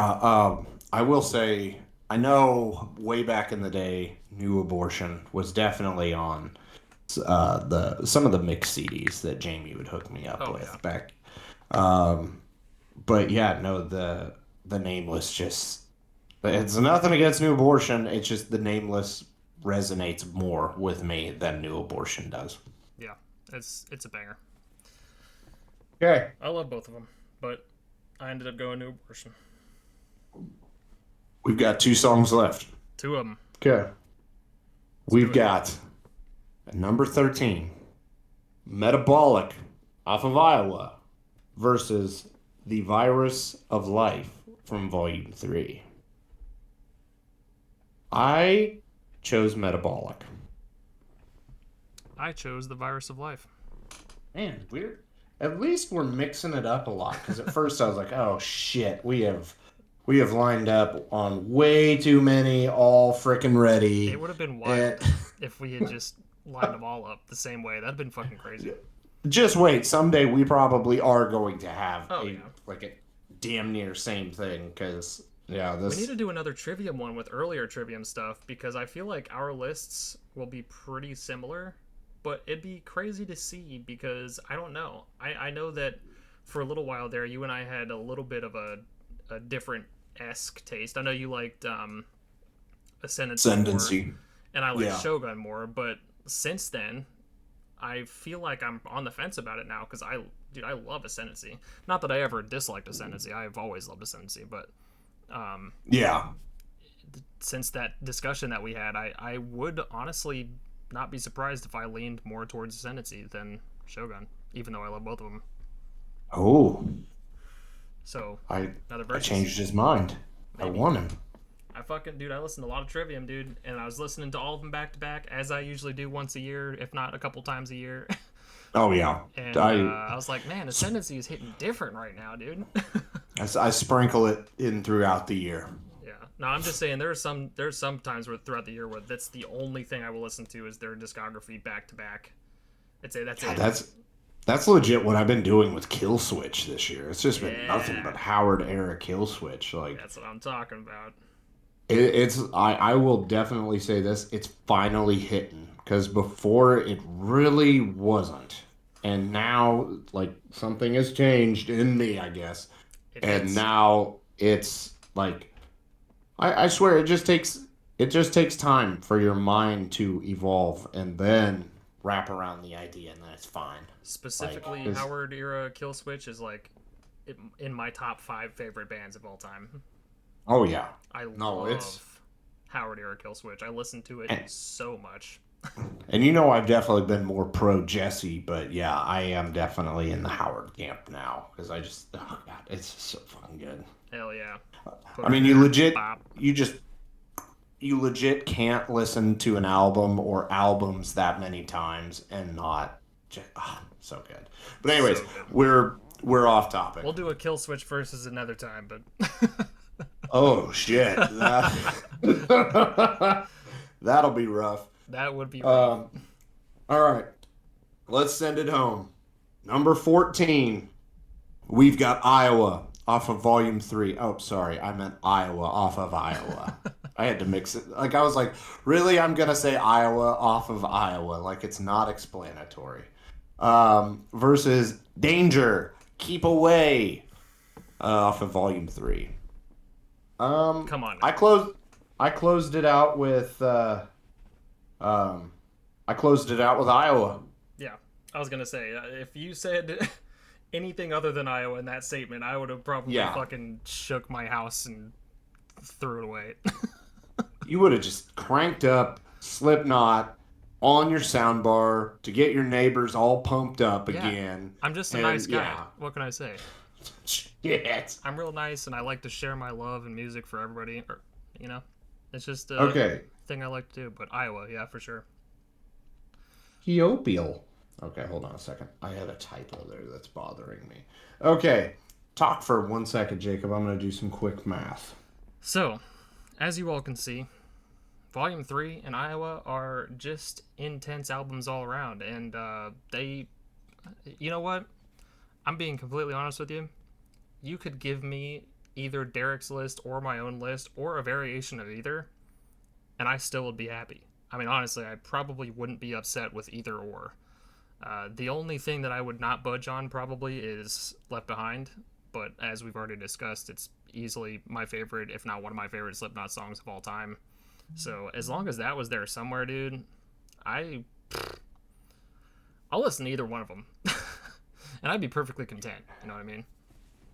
I will say, I know way back in the day, New Abortion was definitely on some of the mix CDs that Jamie would hook me up with back. But yeah, no, the Nameless just, it's nothing against New Abortion. It's just the Nameless resonates more with me than New Abortion does. Yeah, it's a banger. Okay. I love both of them, but I ended up going New Abortion. We've got 2 songs left. 2 of them. Okay. We've got number 13, Metabolic off of Iowa versus The Virus of Life from Volume 3. I chose Metabolic. I chose The Virus of Life. Man, at least we're mixing it up a lot, because at first I was like, oh shit, we have lined up on way too many, all freaking ready. It would have been wild if we had just lined them all up the same way. That'd been fucking crazy. Just wait, someday we probably are going to have a damn near same thing, because we need to do another Trivium one with earlier Trivium stuff, because I feel like our lists will be pretty similar, but it'd be crazy to see, because I don't know. I know that for a little while there, you and I had a little bit of a different-esque taste. I know you liked Ascendancy more, and I like Shogun more, but since then, I feel like I'm on the fence about it now, because I love Ascendancy. Not that I ever disliked Ascendancy. I've always loved Ascendancy, but since that discussion that we had, I would honestly not be surprised if I leaned more towards Ascendancy than Shogun, even though I love both of them. Oh. So, I changed his mind. Maybe. I won him. I listened to a lot of Trivium, dude, and I was listening to all of them back to back, as I usually do once a year, if not a couple times a year. Oh, yeah. And I was like, man, Ascendancy is hitting different right now, dude. I sprinkle it in throughout the year. Yeah. No, I'm just saying there's some times throughout the year where that's the only thing I will listen to is their discography back to back. That's it. That's legit what I've been doing with Kill Switch this year. It's just been nothing but Howard era Kill Switch. Like, that's what I'm talking about. I will definitely say this. It's finally hitting, because before it really wasn't, and now like something has changed in me, I guess. Now it's like, I swear it just takes time for your mind to evolve and then wrap around the idea, and then it's fine. Specifically, Howard era Kill Switch is like in my top 5 favorite bands of all time. Oh yeah, I love Howard era Kill Switch. I listen to it so much. And I've definitely been more pro Jesse, but yeah, I am definitely in the Howard camp now, because it's just so fucking good. Hell yeah! I mean, you legit can't listen to an album or albums that many times and not just so good. But anyways, we're off topic. We'll do a Kill Switch versus another time, but oh shit, that'll be rough. That would be rough. All right, let's send it home. Number 14, we've got Iowa off of Volume 3. Oh, sorry, I meant Iowa off of Iowa. I had to mix it. Like, I was like, really? I'm going to say Iowa off of Iowa. Like, it's not explanatory. Versus Danger, Keep Away off of Volume 3. Come on I now. closed it out with um, I closed it out with Iowa. Yeah, I was gonna say if you said anything other than Iowa in that statement, I would have probably Yeah, fucking shook my house and threw it away. you would have just cranked up Slipknot on your soundbar to get your neighbors all pumped up Yeah, again. I'm just a nice And guy. yeah, What can I say? shit. I'm real nice, and I like to share my love and music for everybody. Or, you know, it's just a Okay, thing I like to do. But Iowa, yeah, for sure. Ethiopial. Okay, hold on a second. I had a typo there that's bothering me. Okay, talk for 1 second, Jacob. I'm gonna do some quick math. So, as you all can see, Volume 3 and Iowa are just intense albums all around. And you know what? I'm being completely honest with you. You could give me either Derek's list or my own list or a variation of either, and I still would be happy. I mean, honestly, I probably wouldn't be upset with either or. The only thing that I would not budge on probably is Left Behind, but as we've already discussed, it's easily my favorite, if not one of my favorite Slipknot songs of all time. So as long as that was there somewhere, dude, I I'll listen to either one of them, and I'd be perfectly content. You know what I mean?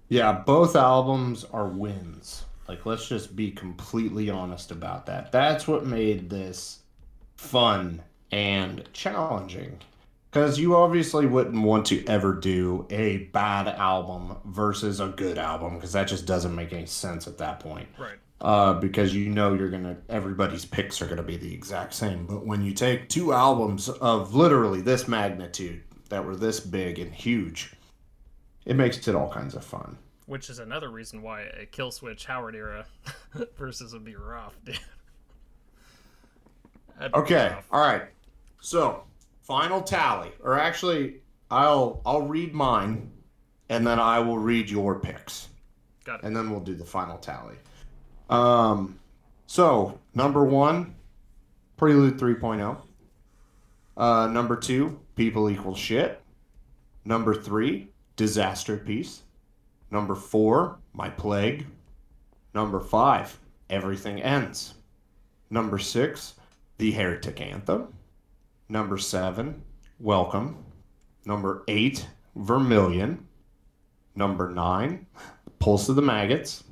Yeah, both albums are wins. Like, let's just be completely honest about that. That's what made this fun and challenging. Because you obviously wouldn't want to ever do a bad album versus a good album, because that just doesn't make any sense at that point. Right. Because you know everybody's picks are gonna be the exact same. But when you take two albums of literally this magnitude that were this big and huge, it makes it all kinds of fun. Which is another reason why a Killswitch Howard era versus would be rough, dude. That'd be Okay, rough. all right. So, final tally, or actually, I'll read mine, and then I will read your picks, Got it. and then we'll do the final tally. Um, so number one, Prelude 3.0. Number two, People Equal Shit. Number three, Disaster Piece. Number four, My Plague. Number five, Everything Ends. Number six, The Heretic Anthem. Number seven, Welcome. Number eight, Vermilion. Number nine, Pulse of the Maggots.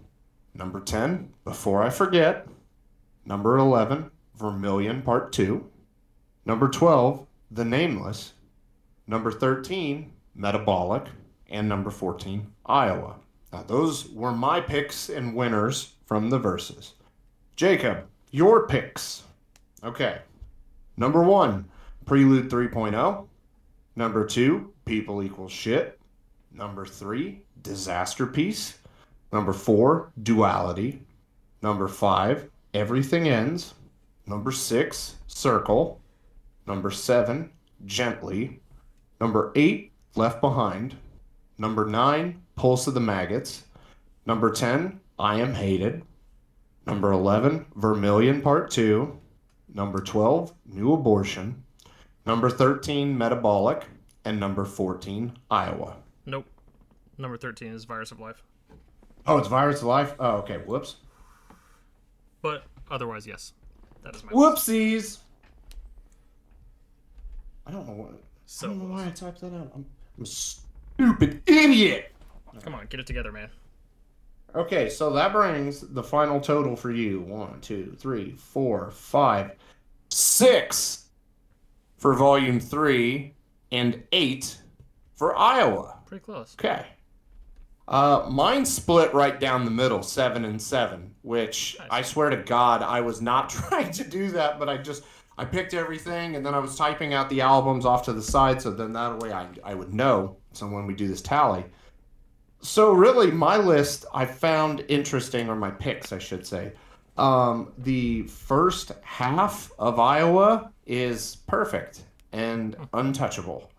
Number 10, Before I Forget. Number 11, Vermilion Part 2. Number 12, The Nameless. Number 13, Metabolic. And number 14, Iowa. Now, those were my picks and winners from the verses. Jacob, your picks. Okay. Number one, Prelude 3.0. Number two, People Equal Shit. Number three, Disaster Piece. Number four, Duality. Number five, Everything Ends. Number six, Circle. Number seven, Gently. Number eight, Left Behind. Number nine, Pulse of the Maggots. Number 10, I Am Hated. Number 11, Vermilion Part 2. Number 12, New Abortion. Number 13, Metabolic. And number 14, Iowa. Nope. Number 13 is Virus of Life. Oh, it's Virus of Life? Oh, okay. Whoops. But otherwise, yes. That is my list. Whoopsies. I don't know what. I So don't know why I close. typed that out. I'm a stupid idiot. Come on, get it together, man. Okay, so that brings the final total for you. 1, 2, 3, 4, 5, 6 for volume 3 and 8 for Iowa. Pretty close. Okay. Mine split right down the middle, 7 and 7, which Nice. I swear to God, I was not trying to do that, but I picked everything and then I was typing out the albums off to the side, so then that way I would know. So when we do this tally. So really, my list I found interesting, or my picks, I should say. The first half of Iowa is perfect and untouchable.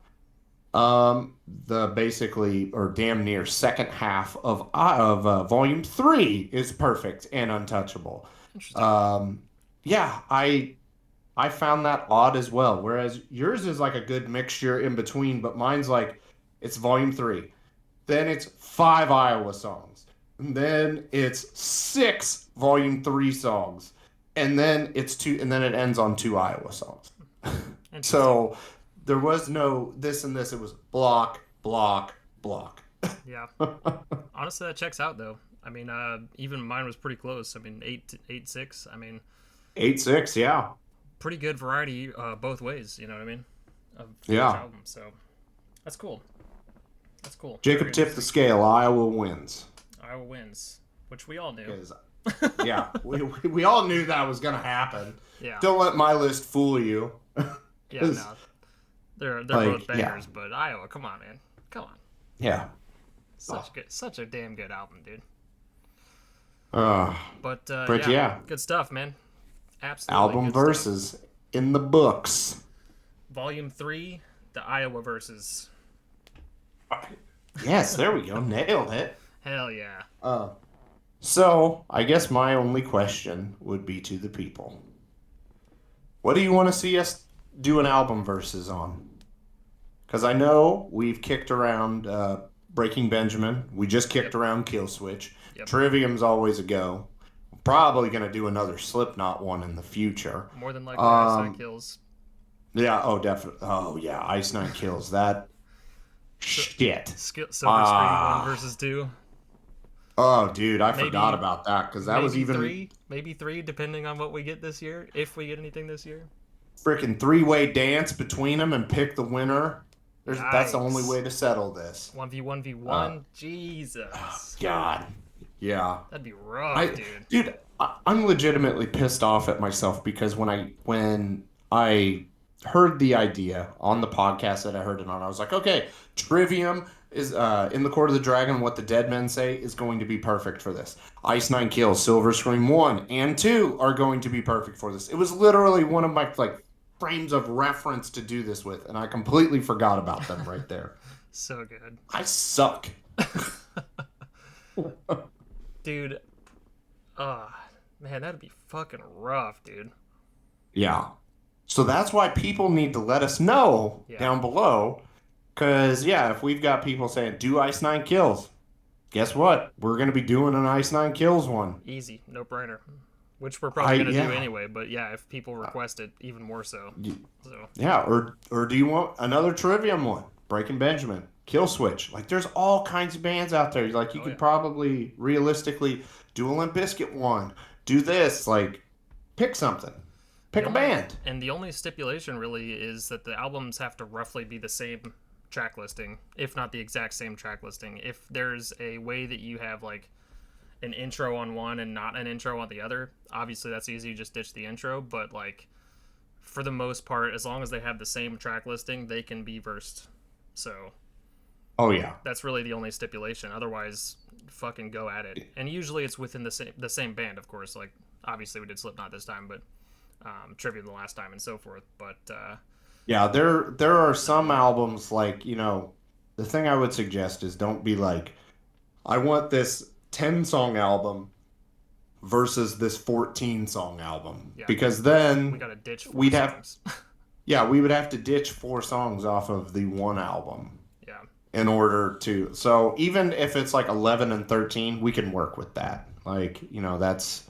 The basically or damn near second half of Volume 3 is perfect and untouchable. Interesting. Um, yeah, I found that odd as well. Whereas yours is like a good mixture in between, but mine's like it's Volume 3. Then it's 5 Iowa songs. And then it's 6 Volume 3 songs. And then it's two, and then it ends on 2 Iowa songs. Interesting. So there was no this and this. It was block, block, block. Yeah. Honestly, that checks out though. I mean, even mine was pretty close. I mean, 8 6. I mean, 8-6, yeah. pretty good variety both ways. You know what I mean? For each Yeah. album. So that's cool. That's cool. Very Jacob tipped the interesting. scale. Iowa wins. Iowa wins, which we all knew. Because, yeah, we all knew that was going to happen. Yeah. Don't let my list fool you. Yeah. 'Cause, No, they're like, both yeah, bangers, but Iowa, come on, man, come on. yeah. Oh, Such a damn good album, dude. uh, But but yeah, yeah, good stuff, man. Absolutely album good stuff. verses in the books. Volume 3, the Iowa verses. Yes, there we go. Nailed it. Hell yeah. Uh, so I guess my only question would be to the people. What do you want to see us do an album versus on? Because I know we've kicked around Breaking Benjamin. We just kicked Yep. around Kill Switch. Yep. Trivium's always a go. Probably going to do another Slipknot one in the future. More than likely, Ice Nine Um, Kills. yeah, oh, definitely. Oh, yeah, Ice Nine Kills. That shit. Silver Screen 1 Ah. versus 2. Oh, dude, I forgot Maybe about that because that was maybe even 3, maybe 3, depending on what we get this year, if we get anything this year. freaking three-way dance between them and pick the winner. That's the only Yikes. way to settle this. 1v1v1. Jesus. God. Yeah. That'd be rough, I, dude. dude, I'm legitimately pissed off at myself because when I heard the idea on the podcast that I heard it on, I was like, okay, Trivium is in the Court of the Dragon. What the dead men say is going to be perfect for this. Ice Nine Kills, Silver Scream 1 and 2 are going to be perfect for this. It was literally one of my like frames of reference to do this with, and I completely forgot about them right there. So good. I suck. Dude, man, that'd be fucking rough, dude. Yeah. So that's why people need to let us know Yeah. down below. Because, yeah, if we've got people saying, do Ice Nine Kills, guess what? We're going to be doing an Ice Nine Kills one. Easy, no brainer. Which we're probably gonna do Yeah. anyway, but yeah, if people request it, even more so. So Yeah, or do you want another Trivium one? Breaking Benjamin, Kill Switch. Like, there's all kinds of bands out there. Like, you oh could yeah, probably realistically do a Limp Bizkit one. Do this. Like, pick something. Pick a band. the only stipulation really is that the albums have to roughly be the same track listing, if not the exact same track listing. If there's a way that you have like an intro on one and not an intro on the other, obviously that's easy, you just ditch the intro, but like for the most part, as long as they have the same track listing, they can be versed. So Oh, yeah. that's really the only stipulation. Otherwise, fucking go at it. And usually it's within the same band, of course. Like obviously we did Slipknot this time, but Trivium the last time and so forth. But Yeah, there are some albums like, the thing I would suggest is don't be like, I want this 10-song album versus this 14-song album. yeah, Because we then gotta ditch 4 we'd have songs. yeah, we would have to ditch 4 songs off of the one album Yeah, in order to. So even if it's like 11 and 13, we can work with that. Like, that's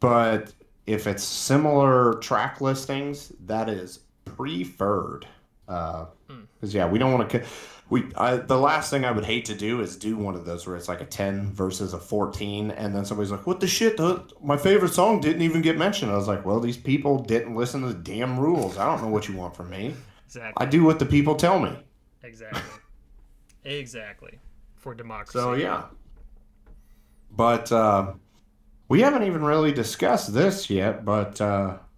but if it's similar track listings, that is preferred. Because yeah, we don't want to. The last thing I would hate to do is do one of those where it's like a 10 versus a 14, and then somebody's like, "What the shit? My favorite song didn't even get mentioned." I was like, "Well, these people didn't listen to the damn rules. I don't know what you want from me. I exactly, do what the people tell me." exactly, exactly. For democracy. So yeah, but we haven't even really discussed this yet. But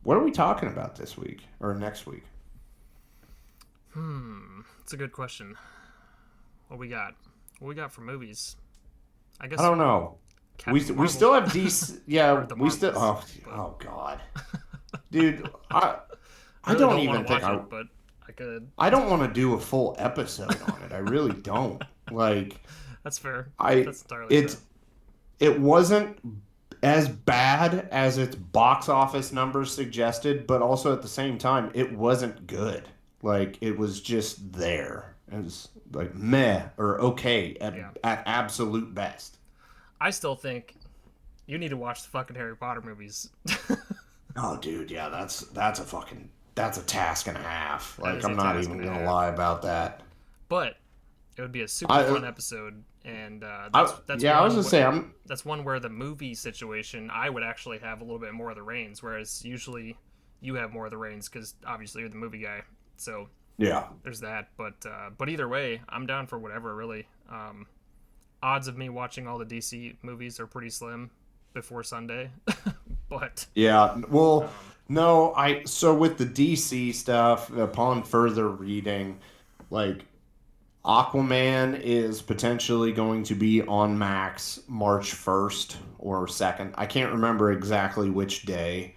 what are we talking about this week or next week? It's a good question. What we got? What we got for movies? I guess I don't know. We Captain we Marvel. still have DC. Yeah, Or the we still. Marvels, Oh, but- oh God, dude, I really don't wanna even think watch I. it, but I could. I don't want to do a full episode on it. I really don't. Like, That's fair. I That's entirely it fair. it wasn't as bad as its box office numbers suggested, but also at the same time, it wasn't good. Like, it was just there. It was like meh or okay Yeah. at absolute best. I still think you need to watch the fucking Harry Potter movies. Oh, dude, yeah, that's a task and a half. That Like, is a I'm not task even and a gonna half. lie about that. But it would be a super I, fun episode, and that's yeah, I was gonna say that's one where the movie situation I would actually have a little bit more of the reins, whereas usually you have more of the reins because obviously you're the movie guy. So yeah. there's that. But either way, I'm down for whatever. Really, odds of me watching all the DC movies are pretty slim before Sunday. but Yeah, well, um, no, so with the DC stuff, upon further reading, like Aquaman is potentially going to be on Max March 1st or 2nd. I can't remember exactly which day.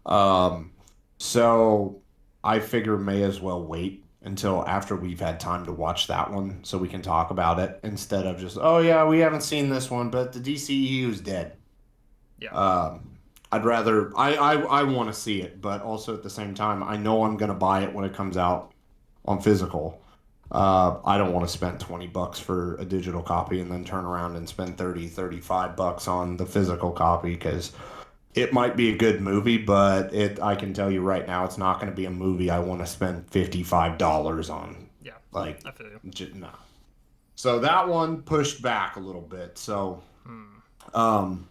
Um, so I figure may as well wait until after we've had time to watch that one so we can talk about it instead of just, oh yeah, we haven't seen this one, but the DCEU is dead. yeah, Um, I'd rather I want to see it, but also at the same time, I know I'm gonna buy it when it comes out on physical. I don't want to spend $20 for a digital copy and then turn around and spend 35 bucks on the physical copy because it might be a good movie, but it I can tell you right now it's not going to be a movie I want to spend $55 on. yeah. Like, I feel you. no. So that one pushed back a little bit. So, Hmm. um,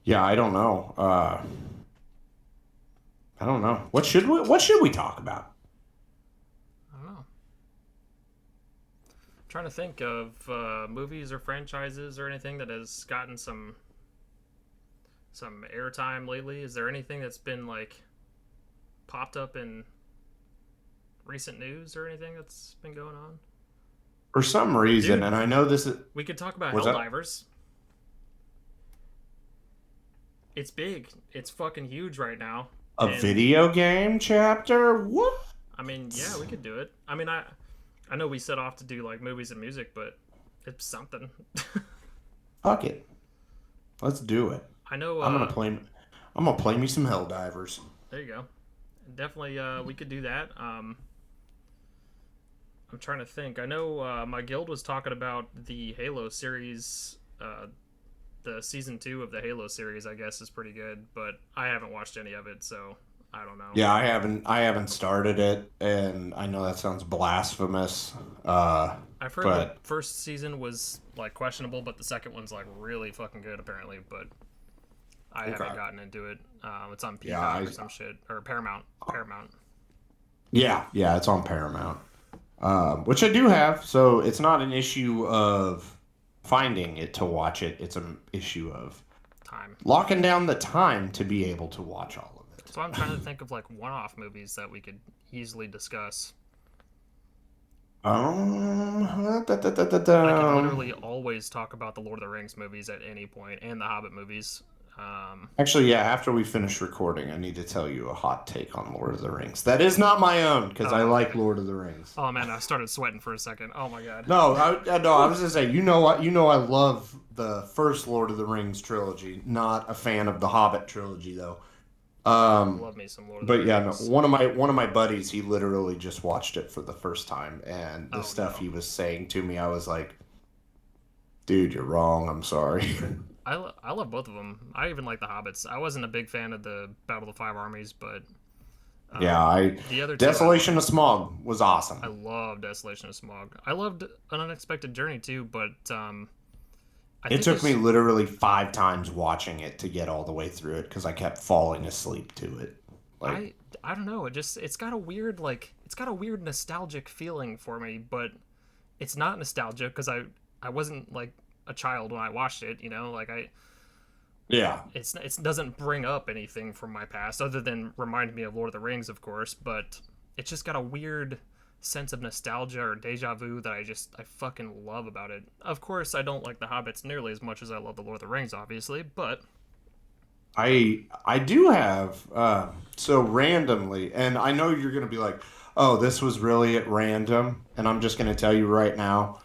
yeah, I don't know. I don't know. What should we talk about? I don't know. Trying to think of movies or franchises or anything that has gotten some airtime lately. Is there anything that's been like popped up in recent news or anything that's been going on? For some reason, Dude, and I know this is we could talk about what's that? Helldivers. It's big. It's fucking huge right now. A And video game chapter? What? I mean, yeah, we could do it. I mean, I know we set off to do like movies and music, but it's something. Fuck it. Let's do it. I know I'm gonna play me some Helldivers. there you go. Definitely we could do that. I'm trying to think. I know my guild was talking about the Halo series. The season 2 of the Halo series, I guess, is pretty good, but I haven't watched any of it, so I don't know. Yeah, I haven't started it, and I know that sounds blasphemous. I've heard the But first season was like questionable, but the second one's like really fucking good apparently. But I okay. haven't gotten into it. It's on Yeah, Peacock or some shit or Paramount. Paramount. yeah, it's on Paramount. Which I do have, so it's not an issue of finding it to watch it. It's an issue of Time. locking down the time to be able to watch all of it. So I'm trying to think of like one-off movies that we could easily discuss. I could literally always talk about the Lord of the Rings movies at any point and the Hobbit movies. Actually, yeah, after we finish recording, I need to tell you a hot take on Lord of the Rings. That is not my own, because I like Okay. Lord of the Rings. Oh man, I started sweating for a second. Oh my god. No, I was gonna say, you know what? You know I love the first Lord of the Rings trilogy. Not a fan of the Hobbit trilogy though. Um, Love me some Lord of the but yeah, no, Rings. one of my buddies, he literally just watched it for the first time, and the Oh stuff no. he was saying to me, I was like, dude, you're wrong. I'm sorry. I love both of them. I even like the Hobbits. I wasn't a big fan of the Battle of the Five Armies, but Yeah, the other two Desolation of Smog was awesome. I love Desolation of Smog. I loved An Unexpected Journey too, but I It think took me it's literally 5 times watching it to get all the way through it because I kept falling asleep to it. Like, I don't know. It's got a weird it's got a weird nostalgic feeling for me, but it's not nostalgia because I wasn't like a child when I watched it. You know, like yeah, it doesn't bring up anything from my past other than remind me of Lord of the Rings, of course. But it's just got a weird sense of nostalgia or deja vu that I fucking love about it. Of course, I don't like the Hobbits nearly as much as I love the Lord of the Rings, obviously. But I do have so randomly, and I know you're gonna be like, oh, this was really at random, and I'm just going to tell you right now,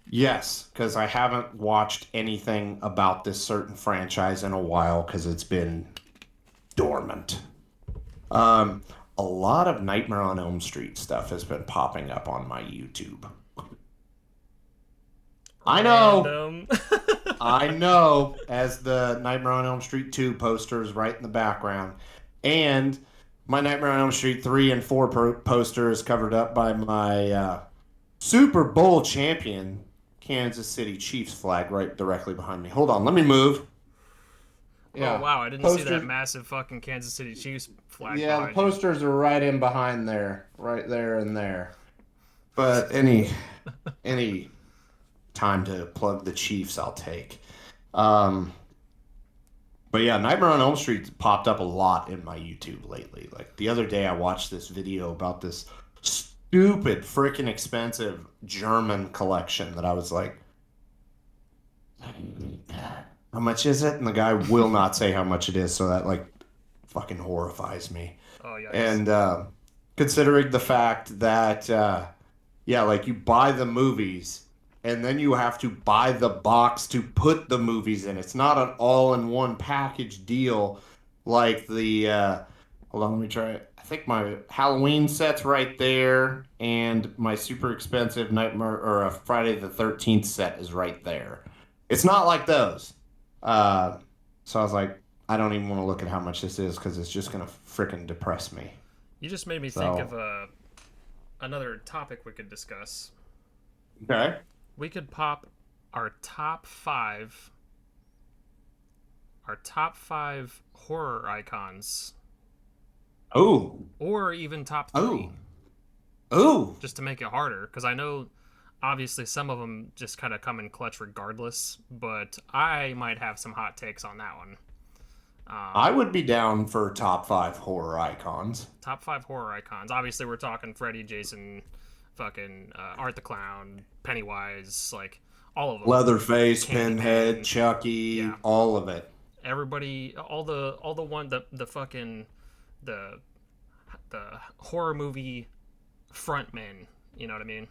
yes, because I haven't watched anything about this certain franchise in a while because it's been dormant. Um, a lot of Nightmare on Elm Street stuff has been popping up on my YouTube. I know, Random. I know, as the Nightmare on Elm Street 2 poster is right in the background. And my Nightmare on Elm Street 3 and 4 poster is covered up by my Super Bowl champion Kansas City Chiefs flag right directly behind me. Hold on, let me move. Oh Yeah. wow, I didn't see that massive fucking Kansas City Chiefs flag. Yeah, the behind you. posters are right in behind there, right there and there. But any time to plug the Chiefs, I'll take. Um, but yeah, Nightmare on Elm Street popped up a lot in my YouTube lately. Like the other day, I watched this video about this stupid, freaking expensive German collection that I was like, how much is it? And the guy will not say how much it is, so that like fucking horrifies me. Oh yeah. And considering the fact that yeah, like you buy the movies and then you have to buy the box to put the movies in. It's not an all-in-one package deal like the hold on, let me try it. I think my Halloween set's right there and my super expensive Nightmare or a Friday the 13th set is right there. It's not like those. So I was like, I don't even want to look at how much this is because it's just gonna freaking depress me. You just made me think of another topic we could discuss. Okay. We could pop our top five horror icons. Oh. Or even top three. Oh. Just to make it harder, because I know obviously some of them just kind of come in clutch regardless, but I might have some hot takes on that one. I would be down for top 5 horror icons. Top 5 horror icons. Obviously, we're talking Freddy, Jason, fucking Art the Clown, Pennywise, like all of them. Leatherface, Pinhead, Chucky, yeah. all of it. Everybody, all the one the fucking the horror movie frontmen. You know what I mean?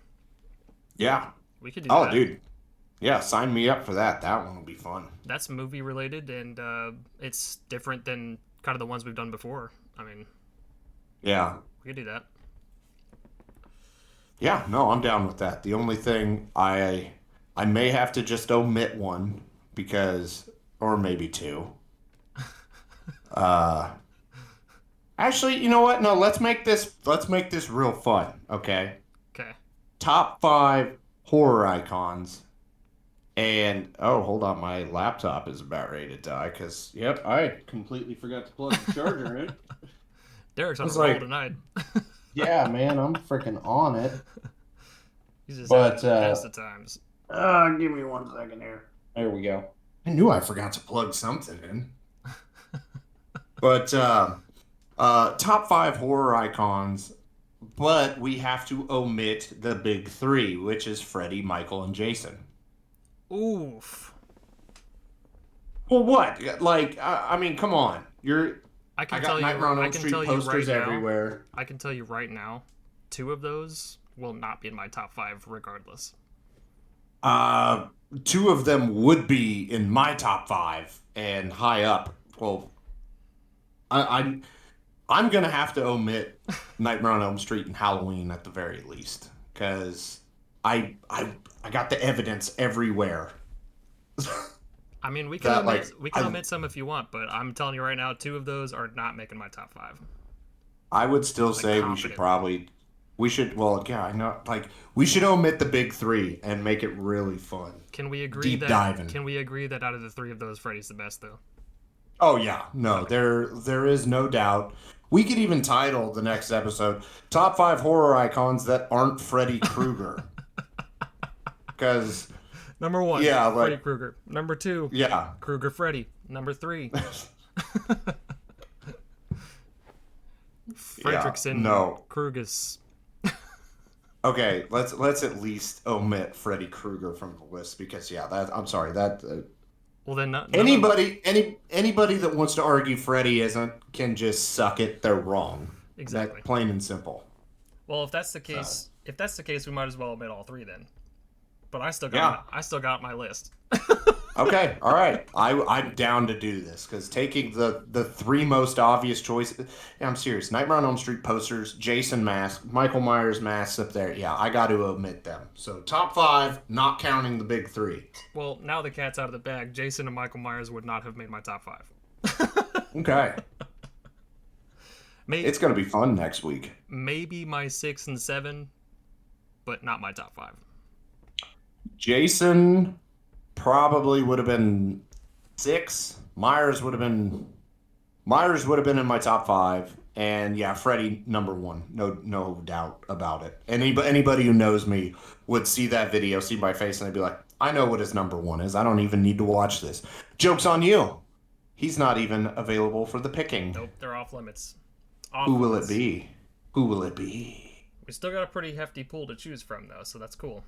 Yeah. We could do that. that. Dude. Yeah, sign me up for that. That one will be fun. That's movie related, and it's different than kind of the ones we've done before. I mean, yeah, we could do that. Yeah, no, I'm down with that. The only thing I may have to just omit one because, or maybe two. Actually, you know what? No, let's make this real fun. Okay. Okay. Top 5 horror icons. And, oh, hold on. My laptop is about ready to die because, yep, I completely forgot to plug the charger in. Derek's on a roll tonight. Yeah, man, I'm freaking on it. He's just past the times. Give me 1 second here. There we go. I knew I forgot to plug something in. But, top 5 horror icons, but we have to omit the big 3, which is Freddy, Michael, and Jason. Oof. Well, what? Like, I mean, come on. I can tell you posters right everywhere. Now, I can tell you right now, 2 of those will not be in my top 5 regardless. 2 of them would be in my top 5 and high up. Well, I'm gonna have to omit Nightmare on Elm Street and Halloween at the very least because I got the evidence everywhere. I mean, we can omit some if you want, but I'm telling you right now, 2 of those are not making my top 5. I would still say we should well, yeah, I know, like we should omit the big 3 and make it really fun. Can we agree Can we agree that out of the 3 of those, Freddy's the best though? Oh yeah, no, there is no doubt. We could even title the next episode "Top 5 Horror Icons That Aren't Freddy Krueger." Because number 1, yeah, like, Freddy Krueger. Number 2, yeah, Krueger Freddy. Number 3, Fredrickson. No, Krugus. Okay, let's at least omit Freddy Krueger from the list because I'm sorry that. Well then, anybody that wants to argue Freddy isn't can just suck it. They're wrong. Exactly. That, plain and simple. Well, if that's the case, we might as well admit all three then. But I still Yeah. got my list. Okay, all right. I'm down to do this because taking the three most obvious choices. Yeah, I'm serious. Nightmare on Elm Street posters, Jason mask, Michael Myers masks up there. Yeah, I got to omit them. So top five, not counting the big three. Well, now the cat's out of the bag. Jason and Michael Myers would not have made my top five. Okay, Maybe, it's gonna be fun next week. maybe my 6 and 7, but not my top five. Jason probably would have been six. Myers would have been in my top five, and yeah, Freddy number one. No doubt about it. Anybody who knows me would see that video, see my face, and they'd be like, I know what his number one is. I don't even need to watch this. Joke's on you. He's not even available for the picking. Nope, they're off limits. Who will it be? Who will it be? We still got a pretty hefty pool to choose from, though, so that's cool.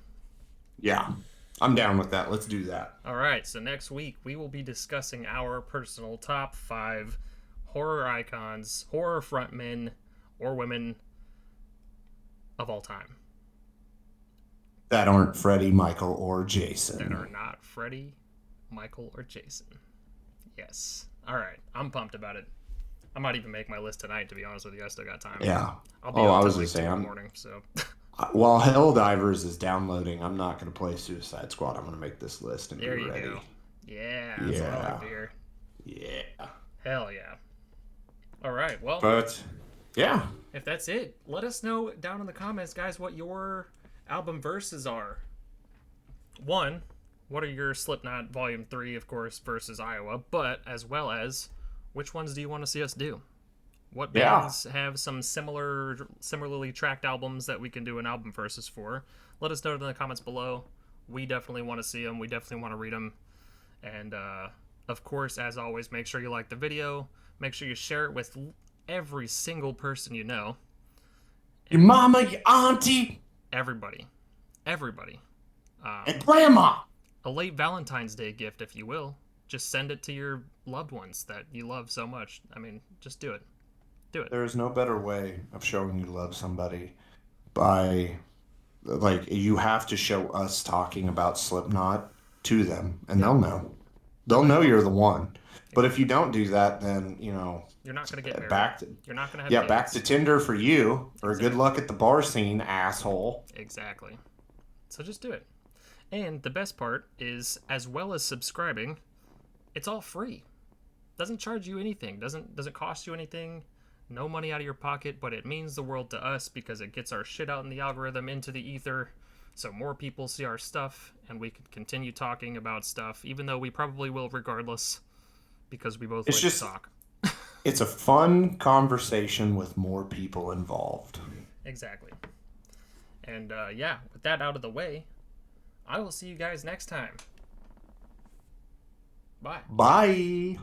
Yeah, I'm down with that. Let's do that. All right, so next week we will be discussing our personal top 5 horror icons, horror frontmen or women of all time. That aren't Freddy, Michael, or That Jason. are not Freddy, Michael, or Jason. Yes. All right, I'm pumped about it. I might even make my list tonight, to be honest with you. I still got time. Yeah. I'll be I up was till gonna like say 2 in the I'm. morning, so. While Helldivers is downloading, I'm not going to play Suicide Squad. I'm going to make this list and There be you ready. go. Yeah, that's what I like to hear. Yeah. Hell yeah. All right, well, But, yeah. if that's it, let us know down in the comments, guys, what your album verses are. One, what are your Slipknot Volume 3, of course, versus Iowa, but as well as, which ones do you want to see us do? What bands have some similarly tracked albums that we can do an album versus for? Let us know in the comments below. We definitely want to see them. We definitely want to read them. And, of course, as always, make sure you like the video. Make sure you share it with every single person you know. Your mama, your auntie, Everybody. Everybody. and grandma. A late Valentine's Day gift, if you will. Just send it to your loved ones that you love so much. I mean, just do it. Do it. There is no better way of showing you love somebody by, like, you have to show us talking about Slipknot to them, and they'll know. They'll know you're the one. But if you don't do that, then, you know, You're not going to get married. You're not going to have kids. back to Tinder for you, or good luck at the bar scene, asshole. Exactly. So just do it. And the best part is, as well as subscribing, it's all free. Doesn't charge you anything. Doesn't cost you anything. No money out of your pocket, but it means the world to us because it gets our shit out in the algorithm into the ether, so more people see our stuff, and we can continue talking about stuff, even though we probably will regardless, because we both like to talk. It's a fun conversation with more people involved. Exactly. And yeah, with that out of the way, I will see you guys next time. Bye. Bye.